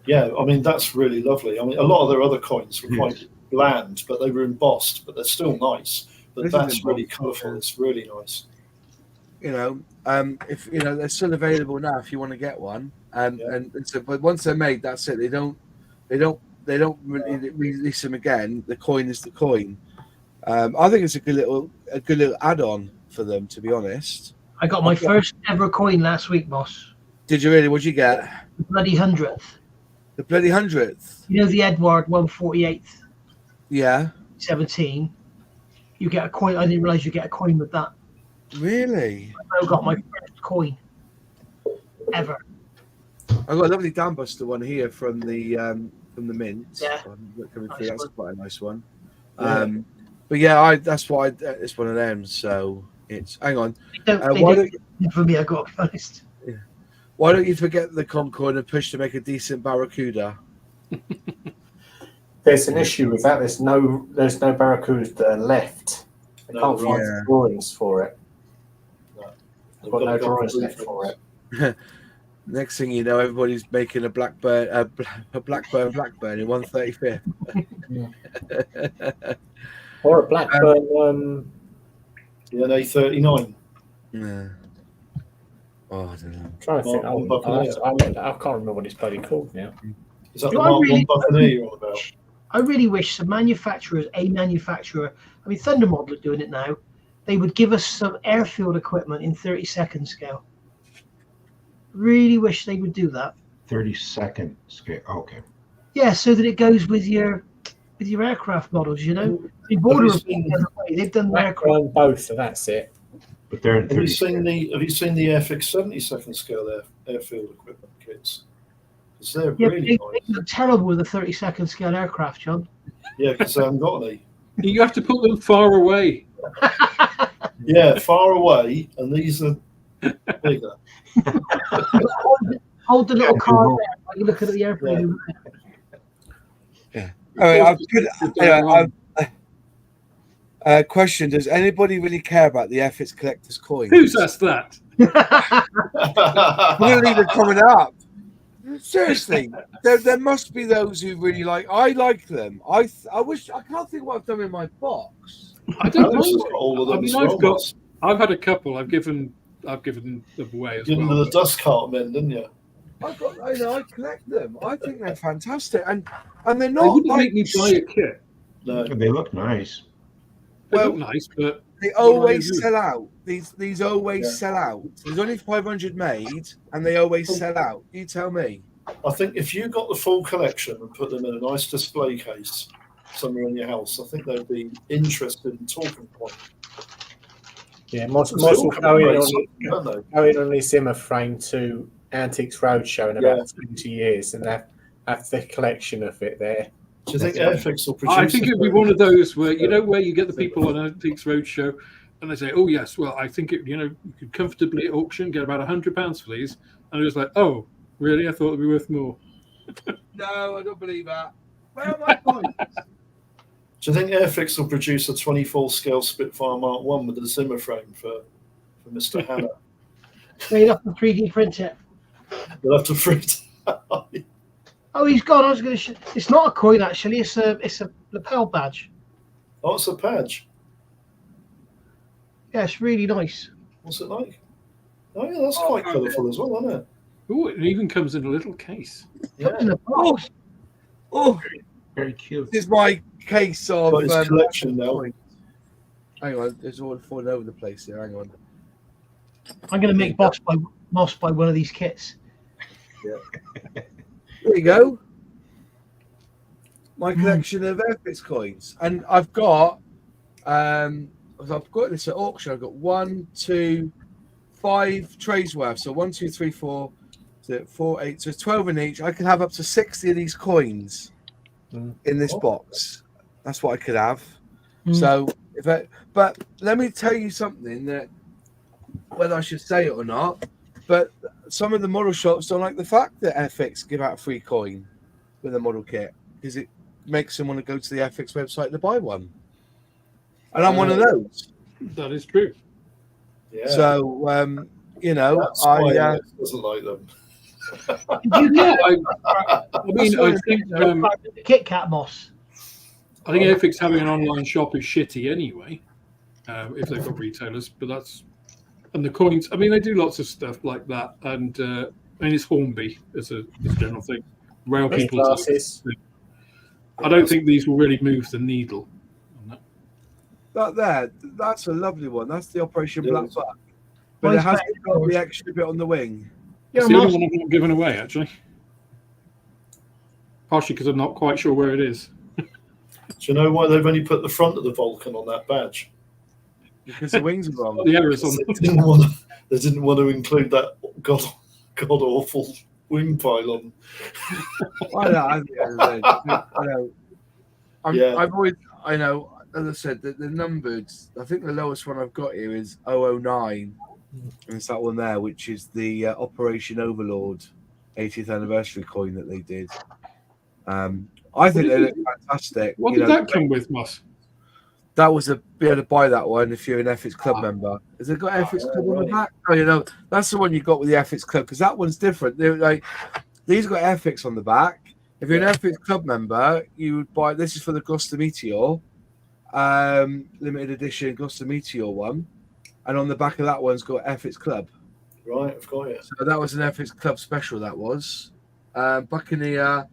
Yeah, I mean, that's really lovely. I mean, a lot of their other coins were quite bland, but they were embossed, but they're still nice. But that's really colourful. It's really nice. If they're still available now if you want to get one. And so, but once they're made, that's it. They don't really release them again. The coin is the coin. I think it's a good little add-on for them, to be honest. I got my first ever coin last week, boss. Did you really? What'd you get? The bloody 100th. The bloody 100th. The Edward 148th. Yeah. 17. You get a coin. I didn't realize you get a coin with that. Really? I got my first coin ever. I got a lovely Dambuster one here from the mint. Yeah. Coming through. That's quite a nice one. But yeah, that's why it's one of them. So it's hang on. For me, I got to be honest. Yeah. Why don't you forget the Concord and push to make a decent Barracuda? There's an issue with that. There's no Barracuda left. I can't find drawings for it. I've got no drawings left for it. Next thing you know, everybody's making a Blackburn in 135th. Or a Blackburn an A39. Yeah. Oh, I don't know. I'm trying to think. I can't remember what it's bloody called now. Is that the Mark 1 Buccaneer you're on about? I really wish some manufacturer, I mean, Thunder Model are doing it now. They would give us some airfield equipment in 30-second scale. Really wish they would do that. 30-second scale. Okay. Yeah, so that it goes with your aircraft models. They've done the aircraft. Both, so that's it. But they're in Have you seen the Airfix 70-second scale airfield equipment kits? Because they're really they nice. look terrible with a 30-second scale aircraft, John. Yeah, because they haven't got any. You have to put them far away. Yeah, far away, and these are bigger. Hold the little car there while you look at the airplane. Yeah. All right, question: does anybody really care about the Airfix collector's coins? Who's asked that? We're leave it coming up. Seriously, there must be those who really like. I like them. I wish I can't think what I've done in my box. I don't know. All of them. I've had a couple. I've given them away as Given well. the dust cart men, didn't you? I collect them. I think they're fantastic, and they're They not. wouldn't make me buy a kit. No. They look nice. They look nice, but they always sell out. These always sell out. There's only 500 made, and they always sell out. You tell me. I think if you got the full collection and put them in a nice display case somewhere in your house, I think they'd be interested in talking point. Yeah, Moss will go in on his Zimmer frame to Antiques Roadshow in about 20 years and have the collection of it there. Do you think Airfix will produce? I think it'd be one of those where where you get the people on Antiques Roadshow and they say, "Oh yes, well I think you could comfortably at auction get about £100 for these," and I was like, "Oh really? I thought it'd be worth more." No, I don't believe that. Where are my points? Do you think Airfix will produce a 24 scale Spitfire Mark 1 with a Zimmer frame for Mr. Hanna? They'd have to 3D print it. You'll have to print. Oh, he's gone. I was going to. It's not a coin actually. It's a lapel badge. Oh, it's a badge. Yeah, it's really nice. What's it like? Oh yeah, that's quite colourful as well, isn't it? Oh, it even comes in a little case. Yeah. In a box. Oh, Very cute. this is my case of Got his collection now. coins. Hang on, it's all falling over the place here. Hang on. I'm going to make Moss buy one of these kits. Yeah. There you go. My collection of Airfix coins, and I've got this at auction. I've got 1, 2, 5 trays worth. So 1, 2, 3, 4, 4, 8. So 12 in each. I could have up to 60 of these coins in this box. That's what I could have. So but let me tell you something that whether I should say it or not, but some of the model shops don't like the fact that Airfix give out a free coin with a model kit because it makes them want to go to the Airfix website to buy one. And I'm one of those. That is true. Yeah. So that's why Alex doesn't like them. I think Kit Kat Moss. I think Airfix having an online shop is shitty anyway, if they've got retailers. But and the coins. I mean, they do lots of stuff like that, and it's Hornby as a general thing. Rail people. I don't think these will really move the needle. That's a lovely one. That's the Operation Black Buck. But it has got the extra bit on the wing. It's the only one I've not given away, actually. Partially because I'm not quite sure where it is. Do you know why they've only put the front of the Vulcan on that badge? Because the wings are wrong. The errors on They didn't want to include that god awful wing pylon. I know. As I said, the numbered. I think the lowest one I've got here is 009, and it's that one there, which is the Operation Overlord 80th anniversary coin that they did. I think they look fantastic. What did that come with, Moss? That was be able to buy that one if you're an Airfix Club member. Has it got Airfix Club on the back? Oh, that's the one you got with the Airfix Club because that one's different. These got Airfix on the back. If you're an Airfix Club member, you would buy. This is for the Gloucester Meteor, limited edition Gloucester Meteor one, and on the back of that one's got Airfix Club. Right, I've got it. So that was an Airfix Club special. That was Buccaneer.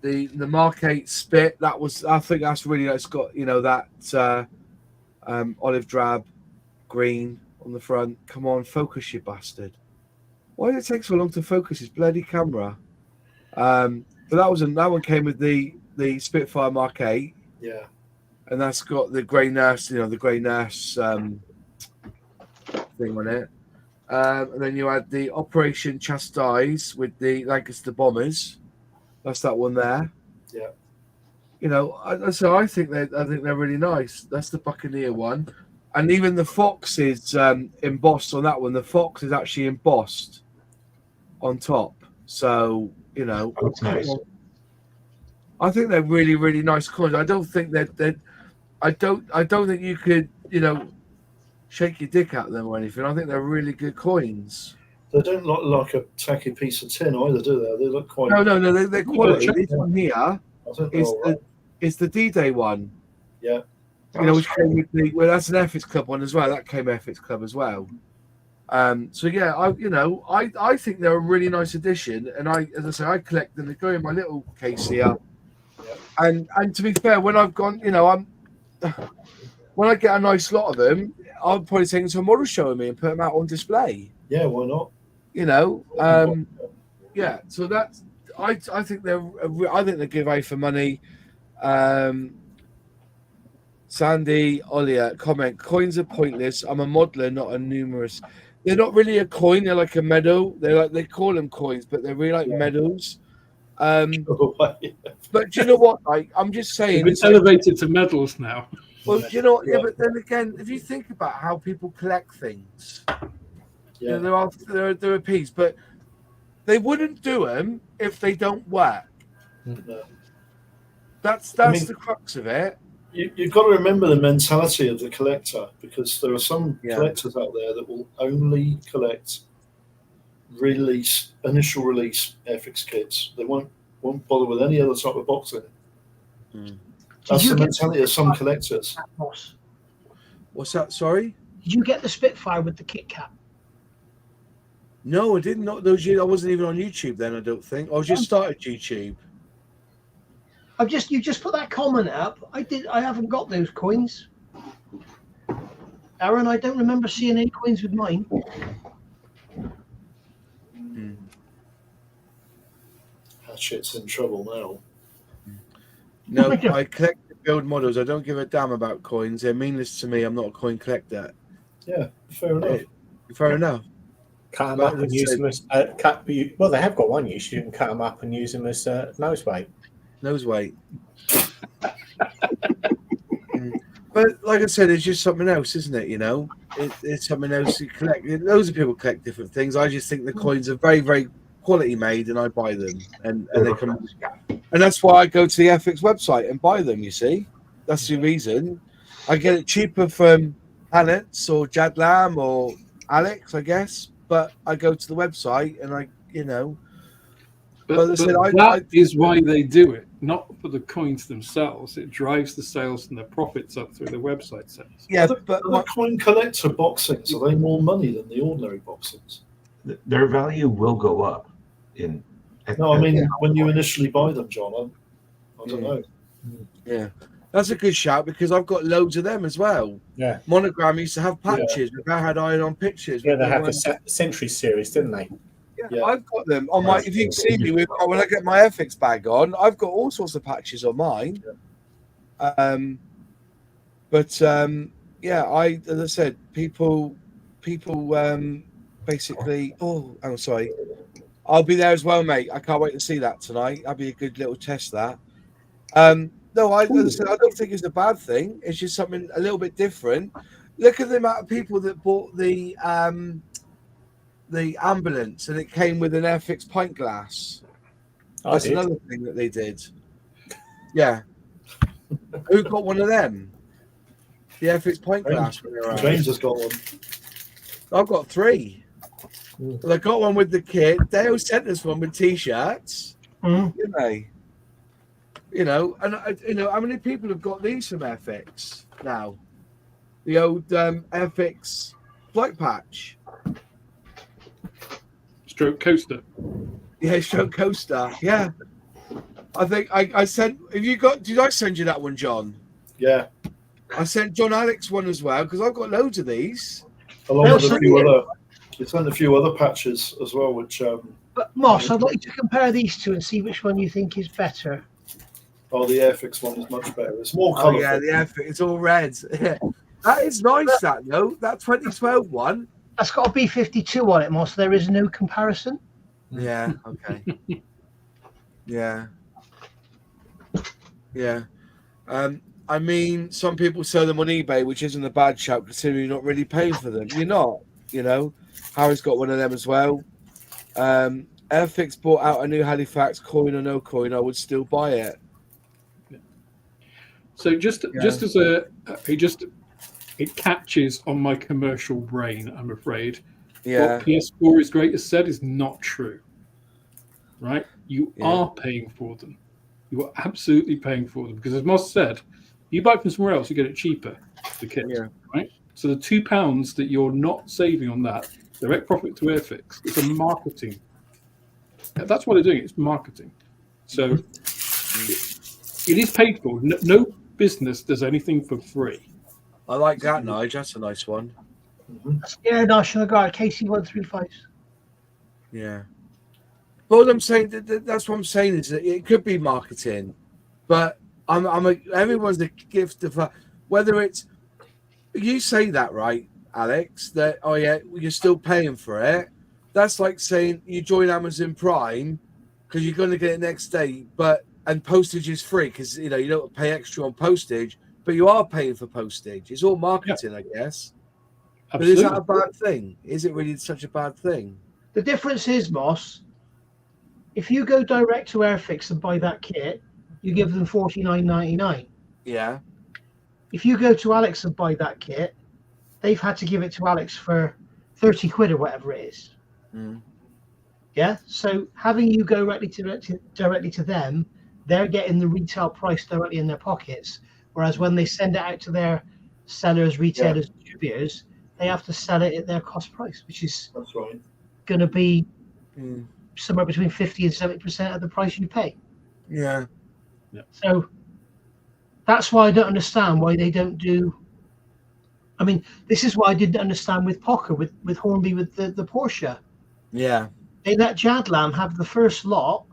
The Mark 8 Spit, I think that's really nice. It's got that olive drab green on the front. Come on, focus, you bastard. Why does it take so long to focus his bloody camera? But that one came with the Spitfire Mark 8. Yeah. And that's got the Grey Nurse, the Grey Nurse thing on it. And then you had the Operation Chastise with the Lancaster Bombers. That's that one there. Yeah. So I think they're really nice. That's the Buccaneer one, and even the Fox is embossed on that one. The Fox is actually embossed on top. So that's nice. I think they're really, really nice coins. I don't think I don't think you could shake your dick at them or anything. I think they're really good coins. They don't look like a tacky piece of tin either, do they? They look quite. No, they're quality. This one here is the D-Day one. Yeah. Which came with that's an Airfix Club one as well. That came Airfix Club as well. So yeah, I think they're a really nice addition, and as I say, I collect them. They go in my little case here. Yeah. And to be fair, when I've gone, when I get a nice lot of them, I'll probably take them to a model show with me and put them out on display. Yeah, why not? Yeah. So I think they give away for money. Sandy Ollier comment: coins are pointless. I'm a modeler, not a numerous. They're not really a coin. They're like a medal. They call them coins, but they're really like medals. But do you know what? Like, I'm just saying, it's elevated to medals now. Well, do you know what? Yeah, but then again, if you think about how people collect things, you know, there are pieces, but they wouldn't do them if they don't work. No. That's the crux of it. You've got to remember the mentality of the collector, because there are some collectors out there that will only collect initial release Airfix kits. They won't bother with any other type of boxing. That's the mentality of some collectors. What's that? Sorry? Did you get the Spitfire with the Kit Kat? No, I didn't. Not those. I wasn't even on YouTube then. I don't think. I just started YouTube. You just put that comment up. I haven't got those coins. Aaron, I don't remember seeing any coins with mine. Hatchet's in trouble now. No, I collect and build models. I don't give a damn about coins. They're meaningless to me. I'm not a coin collector. Yeah, fair enough. Fair enough. Cut them up and use them as well. They have got one use. You can cut them up and use them as nose weight. Nose weight. But like I said, it's just something else, isn't it? You know, it's something else you collect. Loads of people collect different things. I just think the coins are very, very quality made, and I buy them, and they come, and that's why I go to the Airfix website and buy them. You see, that's the reason. I get it cheaper from Hanets or Jadlam or Alex, I guess, but I go to the website and That is why they do it, not for the coins themselves. It drives the sales and the profits up through the website sales. Yeah, but the coin collector boxings, are they more money than the ordinary boxings? Their value will go up. When you initially buy them, John, I don't know. Yeah, that's a good shout, because I've got loads of them as well. Yeah, Monogram used to have patches. Yeah. I had iron-on pictures. Yeah, they had the Century series, didn't they? Yeah, I've got them on my. If you can see me when I get my Airfix bag on, I've got all sorts of patches on mine. Yeah. As I said, people, basically. Oh, I'm sorry. I'll be there as well, mate. I can't wait to see that tonight. That'll be a good little test. That. No, as I said, I don't think it's a bad thing. It's just something a little bit different. Look at the amount of people that bought the ambulance, and it came with an Airfix pint glass. That's another thing that they did. Yeah. Who got one of them? The Airfix pint glass. James has got one. I've got 3. Well, I got one with the kit. Dale sent us one with T-shirts. Didn't they? You know, and how many people have got these from Airfix now? The old Airfix flight patch. Stroke coaster. Yeah, stroke coaster. Yeah. I think I sent. Have you got? Did I send you that one, John? Yeah. I sent John Alex one as well, because I've got loads of these. Along with a few other. You sent a few other patches as well, which. But Moss, I'd like you to compare these two and see which one you think is better. Oh, the Airfix one is much better. It's more colourful. Oh yeah, the Airfix. It's all red. That is nice. That though. That 2012 one. That's got a B52 on it, Moss. There is no comparison. Yeah. Okay. Yeah. Yeah. I mean, some people sell them on eBay, which isn't a bad shout, considering you're not really paying for them. You're not. You know, Harry's got one of them as well. Airfix bought out a new Halifax, coin or no coin, I would still buy it. So just as it catches on my commercial brain, I'm afraid. Yeah. What PS4 is great has said is not true. Right? You are paying for them. You are absolutely paying for them, because as Moss said, you buy from somewhere else, you get it cheaper. The kit, right? So the £2 that you're not saving on that, direct profit to Airfix, it's a marketing. That's what they're doing. It's marketing. So it is paid for. No business does anything for free. I like that, Nige. That's a nice one. That's Air National Guard KC-135s. Yeah. But all I'm saying, that's what I'm saying is that it could be marketing, but everyone's a gift of whether it's you say that right, Alex. That you're still paying for it. That's like saying you join Amazon Prime because you're going to get it next day, and postage is free because you don't pay extra on postage, but you are paying for postage. It's all marketing, I guess. Absolutely. But is that a bad thing? Is it really such a bad thing? The difference is, Moss, if you go direct to Airfix and buy that kit, you give them $49.99. Yeah. If you go to Alex and buy that kit, they've had to give it to Alex for 30 quid or whatever it is. Mm. Yeah. So having you go directly to them, they're getting the retail price directly in their pockets. Whereas when they send it out to their sellers, retailers, distributors, they have to sell it at their cost price, which is going to be somewhere between 50 and 70% of the price you pay. Yeah. So that's why I don't understand why they don't do. I mean, this is why I didn't understand with Pocker, with Hornby, with the Porsche. Yeah. They let Jadlam have the first lot.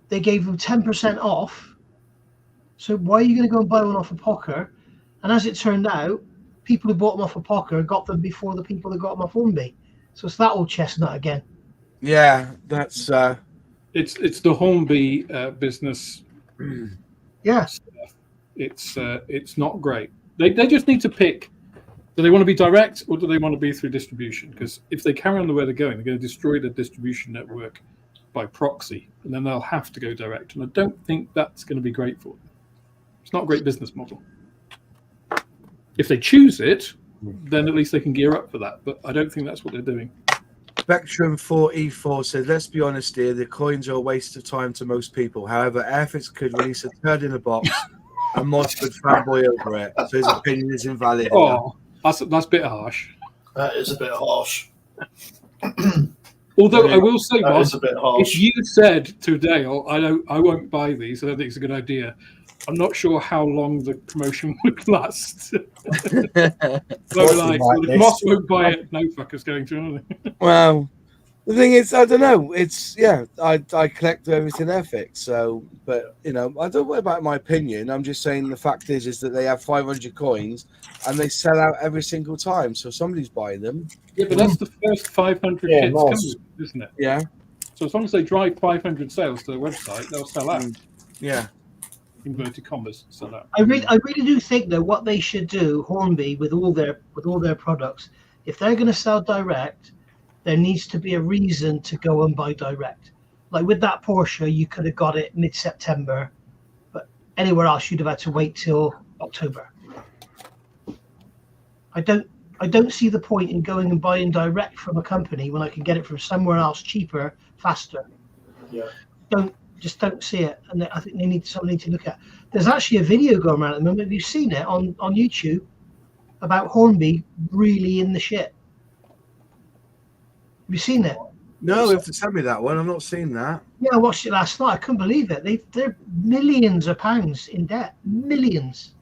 They gave them 10% off. So why are you going to go and buy one off of Pocker? And as it turned out, people who bought them off of Pocker got them before the people that got them off Hornby. So it's that old chestnut again. Yeah, that's it's the Hornby business. Yes, it's not great. They just need to pick. Do they want to be direct or do they want to be through distribution? Because if they carry on the way they're going to destroy the distribution network by proxy, and then they'll have to go direct. And I don't think that's going to be great for them. It's not a great business model. If they choose it, then at least they can gear up for that. But I don't think that's what they're doing. Spectrum 4E4 says, let's be honest here, the coins are a waste of time to most people. However, Airfix could release a turd in a box and Mods would fanboy over it. So his opinion is invalid. Oh, that's a bit harsh. That is a bit harsh. Although I will say, Moss, if you said today, I won't buy these, I don't think it's a good idea. I'm not sure how long the promotion would last. If Moss won't buy it, no fucker's going to. Well, the thing is, I don't know. It's I collect everything Airfix, so but I don't worry about my opinion. I'm just saying the fact is that they have 500 coins and they sell out every single time, so somebody's buying them. Yeah, but that's the first 500 kits coming, isn't it? Yeah. So as long as they drive 500 sales to their website, they'll sell out. Yeah. Inverted commas, sell out. I really do think that what they should do, Hornby, with all their products, if they're going to sell direct, there needs to be a reason to go and buy direct. Like with that Porsche, you could have got it mid-September, but anywhere else you'd have had to wait till October. I don't see the point in going and buying direct from a company when I can get it from somewhere else cheaper, faster. Yeah. Don't see it, and I think somebody need to look at. There's actually a video going around at the moment. Have you seen it on YouTube about Hornby really in the shit? Have you seen it? No, you have to tell me that one. I've not seen that. Yeah, I watched it last night. I couldn't believe it. They're millions of pounds in debt. Millions.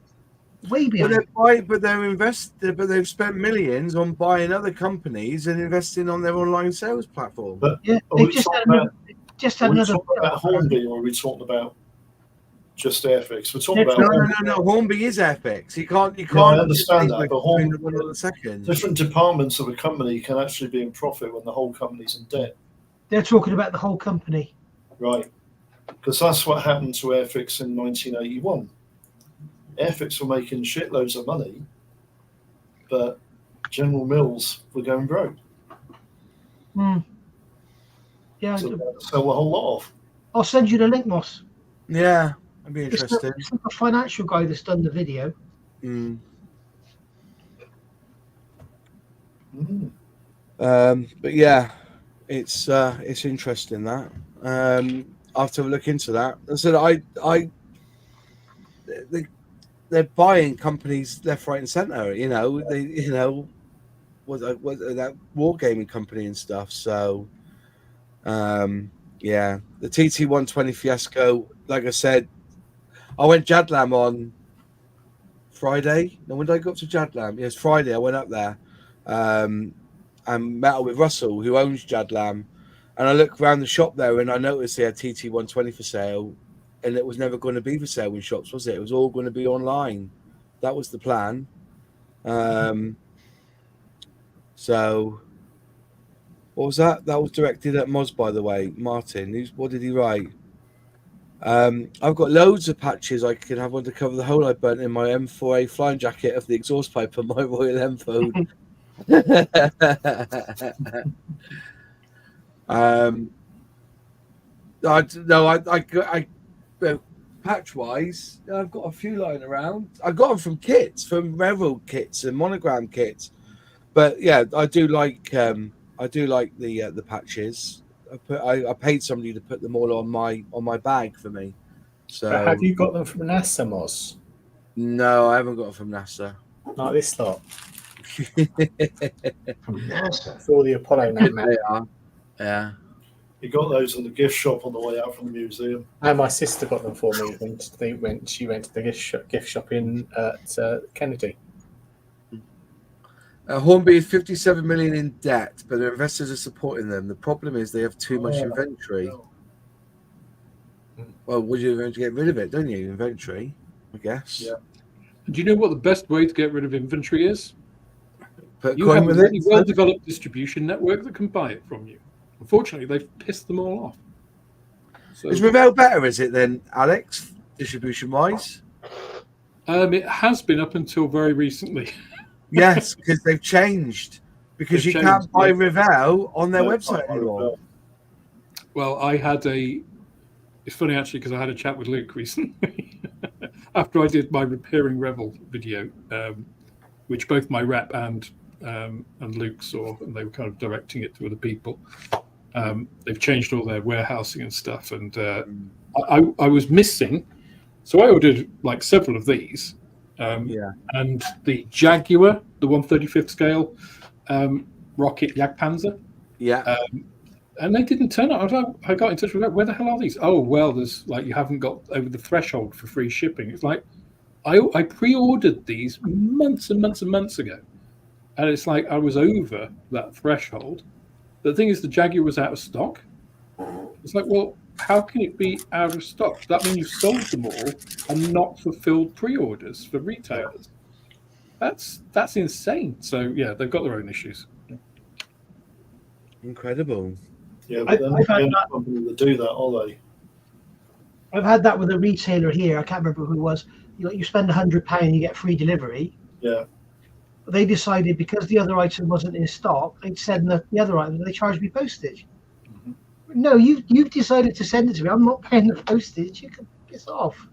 Way beyond. But they've spent millions on buying other companies and investing on their online sales platform. But yeah, they've just had another. Are we talking about Hornby or are we talking about just Airfix? We're talking about no. Hornby is Airfix. You can't. I understand that, but Hornby, one of the second. Different departments of a company can actually be in profit when the whole company's in debt. They're talking about the whole company, right? Because that's what happened to Airfix in 1981. Airfix were making shitloads of money, but General Mills were going broke. Yeah, so sell a whole lot off. I'll send you the link, Moss. Yeah, that'd be interesting. It's like a financial guy that's done the video. But yeah, it's interesting that. I'll have to look into that. I said they're buying companies left, right, and center. What that wargaming company and stuff. So. Yeah, the TT120 Fiasco, like I said, I went Jadlam on Friday. No, when did I go up to Jadlam? Yes, Friday. I went up there and met up with Russell, who owns Jadlam, And I looked around the shop there, and I noticed they had TT120 for sale, and it was never going to be for sale in shops, was it? It was all going to be online. That was the plan. So, what was that? That was directed at Moz, by the way. Martin, what did he write? I've got loads of patches I can have on to cover the hole I burnt in my M4A flying jacket of the exhaust pipe of my Royal Enfield. Patch wise, I've got a few lying around. I got them from kits, from Revel kits and monogram kits. But yeah, I do like the patches. I paid somebody to put them all on my bag for me. So But have you got them from NASA, Moz? No, I haven't got them from NASA. Like this lot. From NASA. For the Apollo map. They are. Yeah. You got those in the gift shop on the way out from the museum. And my sister got them for me when she went to the gift shop in at Kennedy. Hornby is 57 million in debt, but their investors are supporting them. The problem is they have too much inventory. Well, would you eventually get rid of it, don't you? Inventory, I guess. Yeah. Do you know what the best way to get rid of inventory is? Put You coin have a with really it. well-developed distribution network that can buy it from you. Unfortunately, they've pissed them all off. So, Is Revell better, is it, then, Alex, distribution-wise? it has been up until very recently. Yes, because they've changed. Because They've you can't changed, buy yeah. Revell on their No, website not anymore. Revell. Well, it's funny actually because I had a chat with Luke recently after I did my repairing Revel video, which both my rep and Luke saw, and they were kind of directing it to other people. They've changed all their warehousing and stuff, and I was missing, so I ordered like several of these, and the Jaguar, the 1/35th scale rocket Jagdpanzer. Yeah. And they didn't turn up. I got in touch with them. Where the hell are these? Oh, well, there's like you haven't got over the threshold for free shipping. It's like I pre-ordered these months and months and months ago, and it's like I was over that threshold. The thing is, the Jaguar was out of stock. It's like, well, how can it be out of stock? Does that mean you've sold them all and not fulfilled pre-orders for retailers? That's insane. So yeah, they've got their own issues. Incredible. Yeah, but they're not the only company that do that, are they? I've had that with a retailer here. I can't remember who it was. You spend £100, you get free delivery. Yeah. But they decided because the other item wasn't in stock, they'd send the other item. They charged me postage. Mm-hmm. No, you've decided to send it to me. I'm not paying the postage. You can piss off.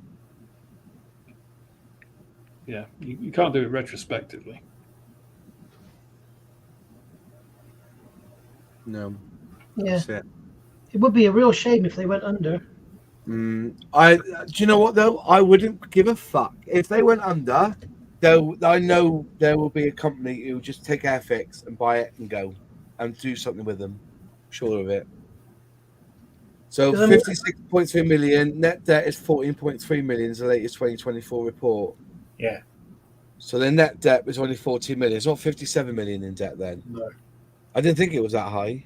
Yeah, you can't do it retrospectively. No. Yeah. That's it. It would be a real shame if they went under. Do you know what though? I wouldn't give a fuck if they went under. I know there will be a company who will just take Airfix and buy it and go and do something with them. Sure of it. So 56.3 million net debt is 14.3 million is the latest 2024 report. Yeah. So their net debt was only 14 million. It's not 57 million in debt then. No. I didn't think it was that high.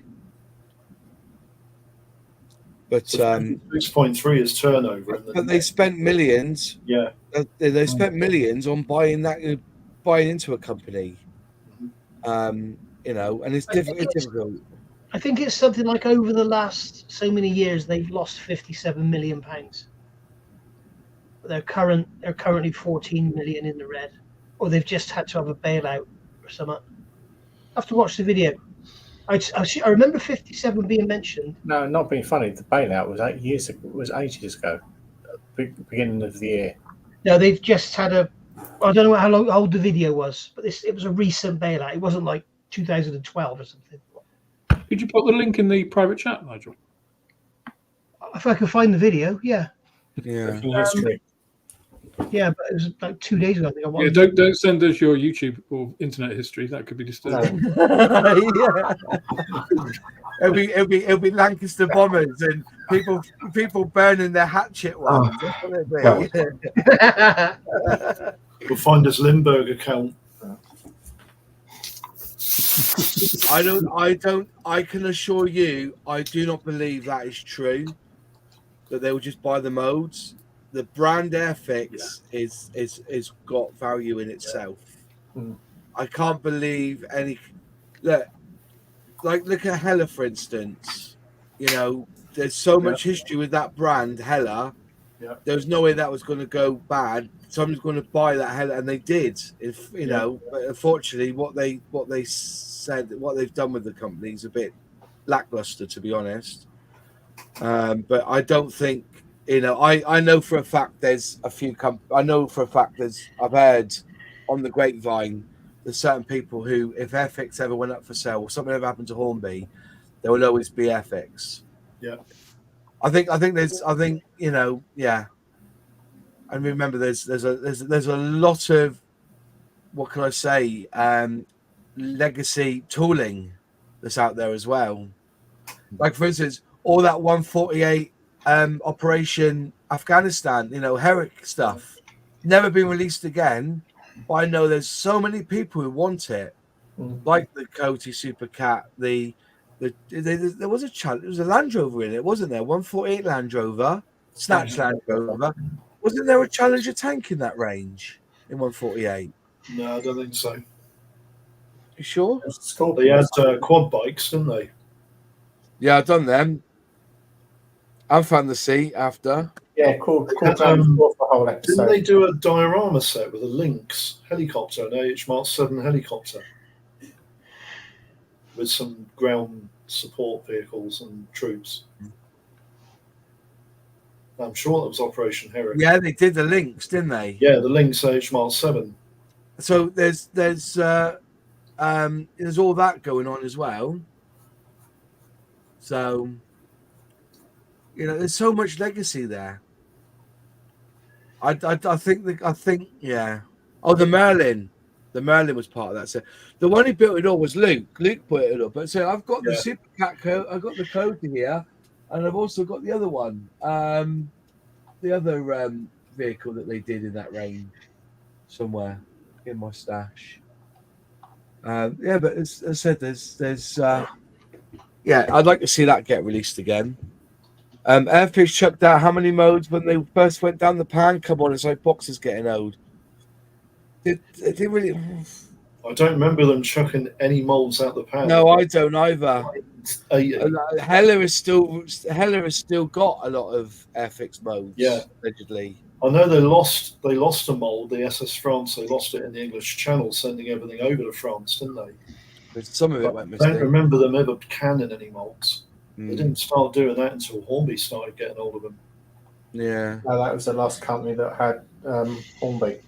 But 6.3 is turnover. But they spent millions. Yeah. They spent millions on buying into a company. And it's difficult. I think it's something like over the last so many years they've lost £57 million. They're currently 14 million in the red, or they've just had to have a bailout or something. I have to watch the video. I remember 57 being mentioned. No, not being funny. The bailout was 8 years ago. Was ages ago, beginning of the year. No, they've just had I don't know how old the video was, but it was a recent bailout. It wasn't like 2012 or something. Did you put the link in the private chat, Nigel? If I could find the video, yeah. Yeah. Yeah, but it was like 2 days ago. I think Don't send us your YouTube or internet history. That could be disturbing. Yeah. It'll be Lancaster bombers and people burning their hatchet ones. We'll find his Limburg account. I can assure you, I do not believe that is true. That they will just buy the modes. The brand Airfix is got value in itself. I can't believe any. Look at Hella, for instance. You know, there's so much history with that brand, Hella. Yeah. There's no way that was going to go bad. Someone's going to buy that Hella, and they did. If you know, but unfortunately, what they said, what they've done with the company is a bit lackluster, to be honest. But I don't think, you know, I know for a fact there's a few I know for a fact I've heard on the grapevine there's certain people who, if Airfix ever went up for sale or something ever happened to Hornby, there will always be Airfix. Yeah. I think you know, yeah. And remember, there's a lot of, what can I say, legacy tooling that's out there as well. Like, for instance, all that 148 Operation Afghanistan, you know, Herrick stuff, never been released again. But I know there's so many people who want it, like the Coty Super Cat. There was a challenge. There was a Land Rover in it, wasn't there? 148 Land Rover, Snatch Land Rover. Wasn't there a Challenger tank in that range in 148? No, I don't think so. You sure? They had quad bikes, didn't they? Yeah, I've done them. I found the seat after. Yeah, cool. Didn't they do a diorama set with a Lynx helicopter, an AH Mark 7 helicopter, with some ground support vehicles and troops? I'm sure that was Operation Herrick. Yeah, they did the Lynx, didn't they? Yeah, the Lynx AH Mark 7. So there's all that going on as well. So, you know, there's so much legacy there. I think yeah. Oh, the Merlin was part of that. So the one who built it all was Luke. Luke put it up. But so I've got the Super Cat code. I've got the code here, and I've also got the other one. The other vehicle that they did in that range somewhere in my stash. Yeah, but as I said, there's I'd like to see that get released again. Airfix chucked out how many modes when they first went down the pan? Come on, it's like boxers getting old. Did really? I don't remember them chucking any molds out the pan. No, I don't either. Hella has still got a lot of Airfix modes. Yeah, allegedly. I know they lost a mold, the SS France. They lost it in the English Channel, sending everything over to France, didn't they? But some of it went missing. I don't remember them ever canning any molds. They didn't start doing that until Hornby started getting hold of them. Yeah. No, that was the last company that had Hornby.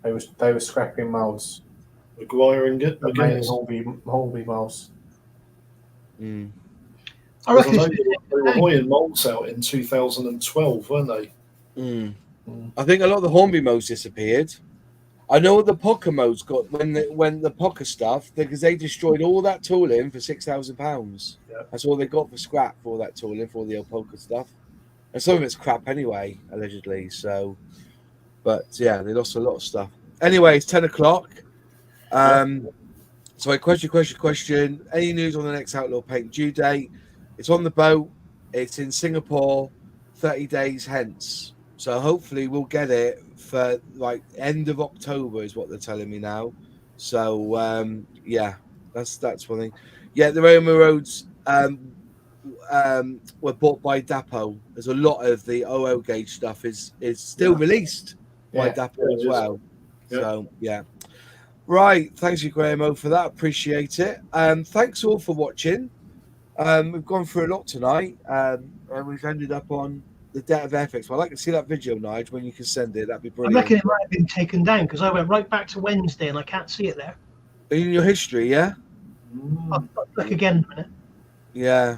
They were scrapping molds. McGuire and Hornby molds. I reckon they were hoying molds out in 2012, weren't they? I think a lot of the Hornby modes disappeared. I know what the Poker modes got when the Poker stuff, because they destroyed all that tooling for £6,000. Yeah. That's all they got for scrap for all that tooling for all the old Poker stuff, and some of it's crap anyway, allegedly. So, but yeah, they lost a lot of stuff. Anyway, it's 10 o'clock. So a question. Any news on the next Outlaw Paint due date? It's on the boat. It's in Singapore, 30 days hence. So hopefully we'll get it for like end of October is what they're telling me now. So yeah, that's one thing. Yeah, the Roma Roads were bought by Dapo. There's a lot of the OO gauge stuff is still released by Dapo as well. Yeah. So yeah. Right, thanks you, Graham, for that. Appreciate it. Thanks all for watching. We've gone through a lot tonight, and we've ended up on the debt of Airfix. Well, I'd like to see that video, Nigel, when you can send it. That'd be brilliant. I reckon it might have been taken down because I went right back to Wednesday and I can't see it there. In your history, yeah? I'll look again in a minute. Yeah.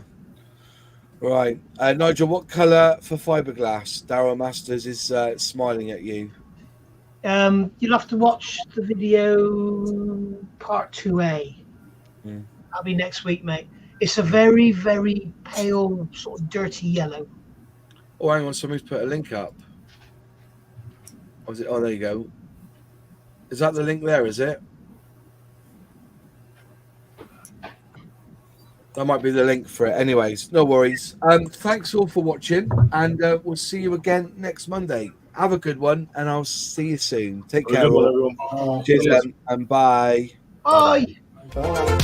Right. Nigel, what colour for fiberglass? Darryl Masters is smiling at you. You'll have to watch the video part 2A. That'll be next week, mate. It's a very, very pale, sort of dirty yellow. Oh, hang on. Somebody's put a link up. Oh, there you go. Is that the link there, is it? That might be the link for it. Anyways, no worries. Thanks all for watching, and we'll see you again next Monday. Have a good one, and I'll see you soon. Take care, all. Cheers, and bye. Bye. Bye.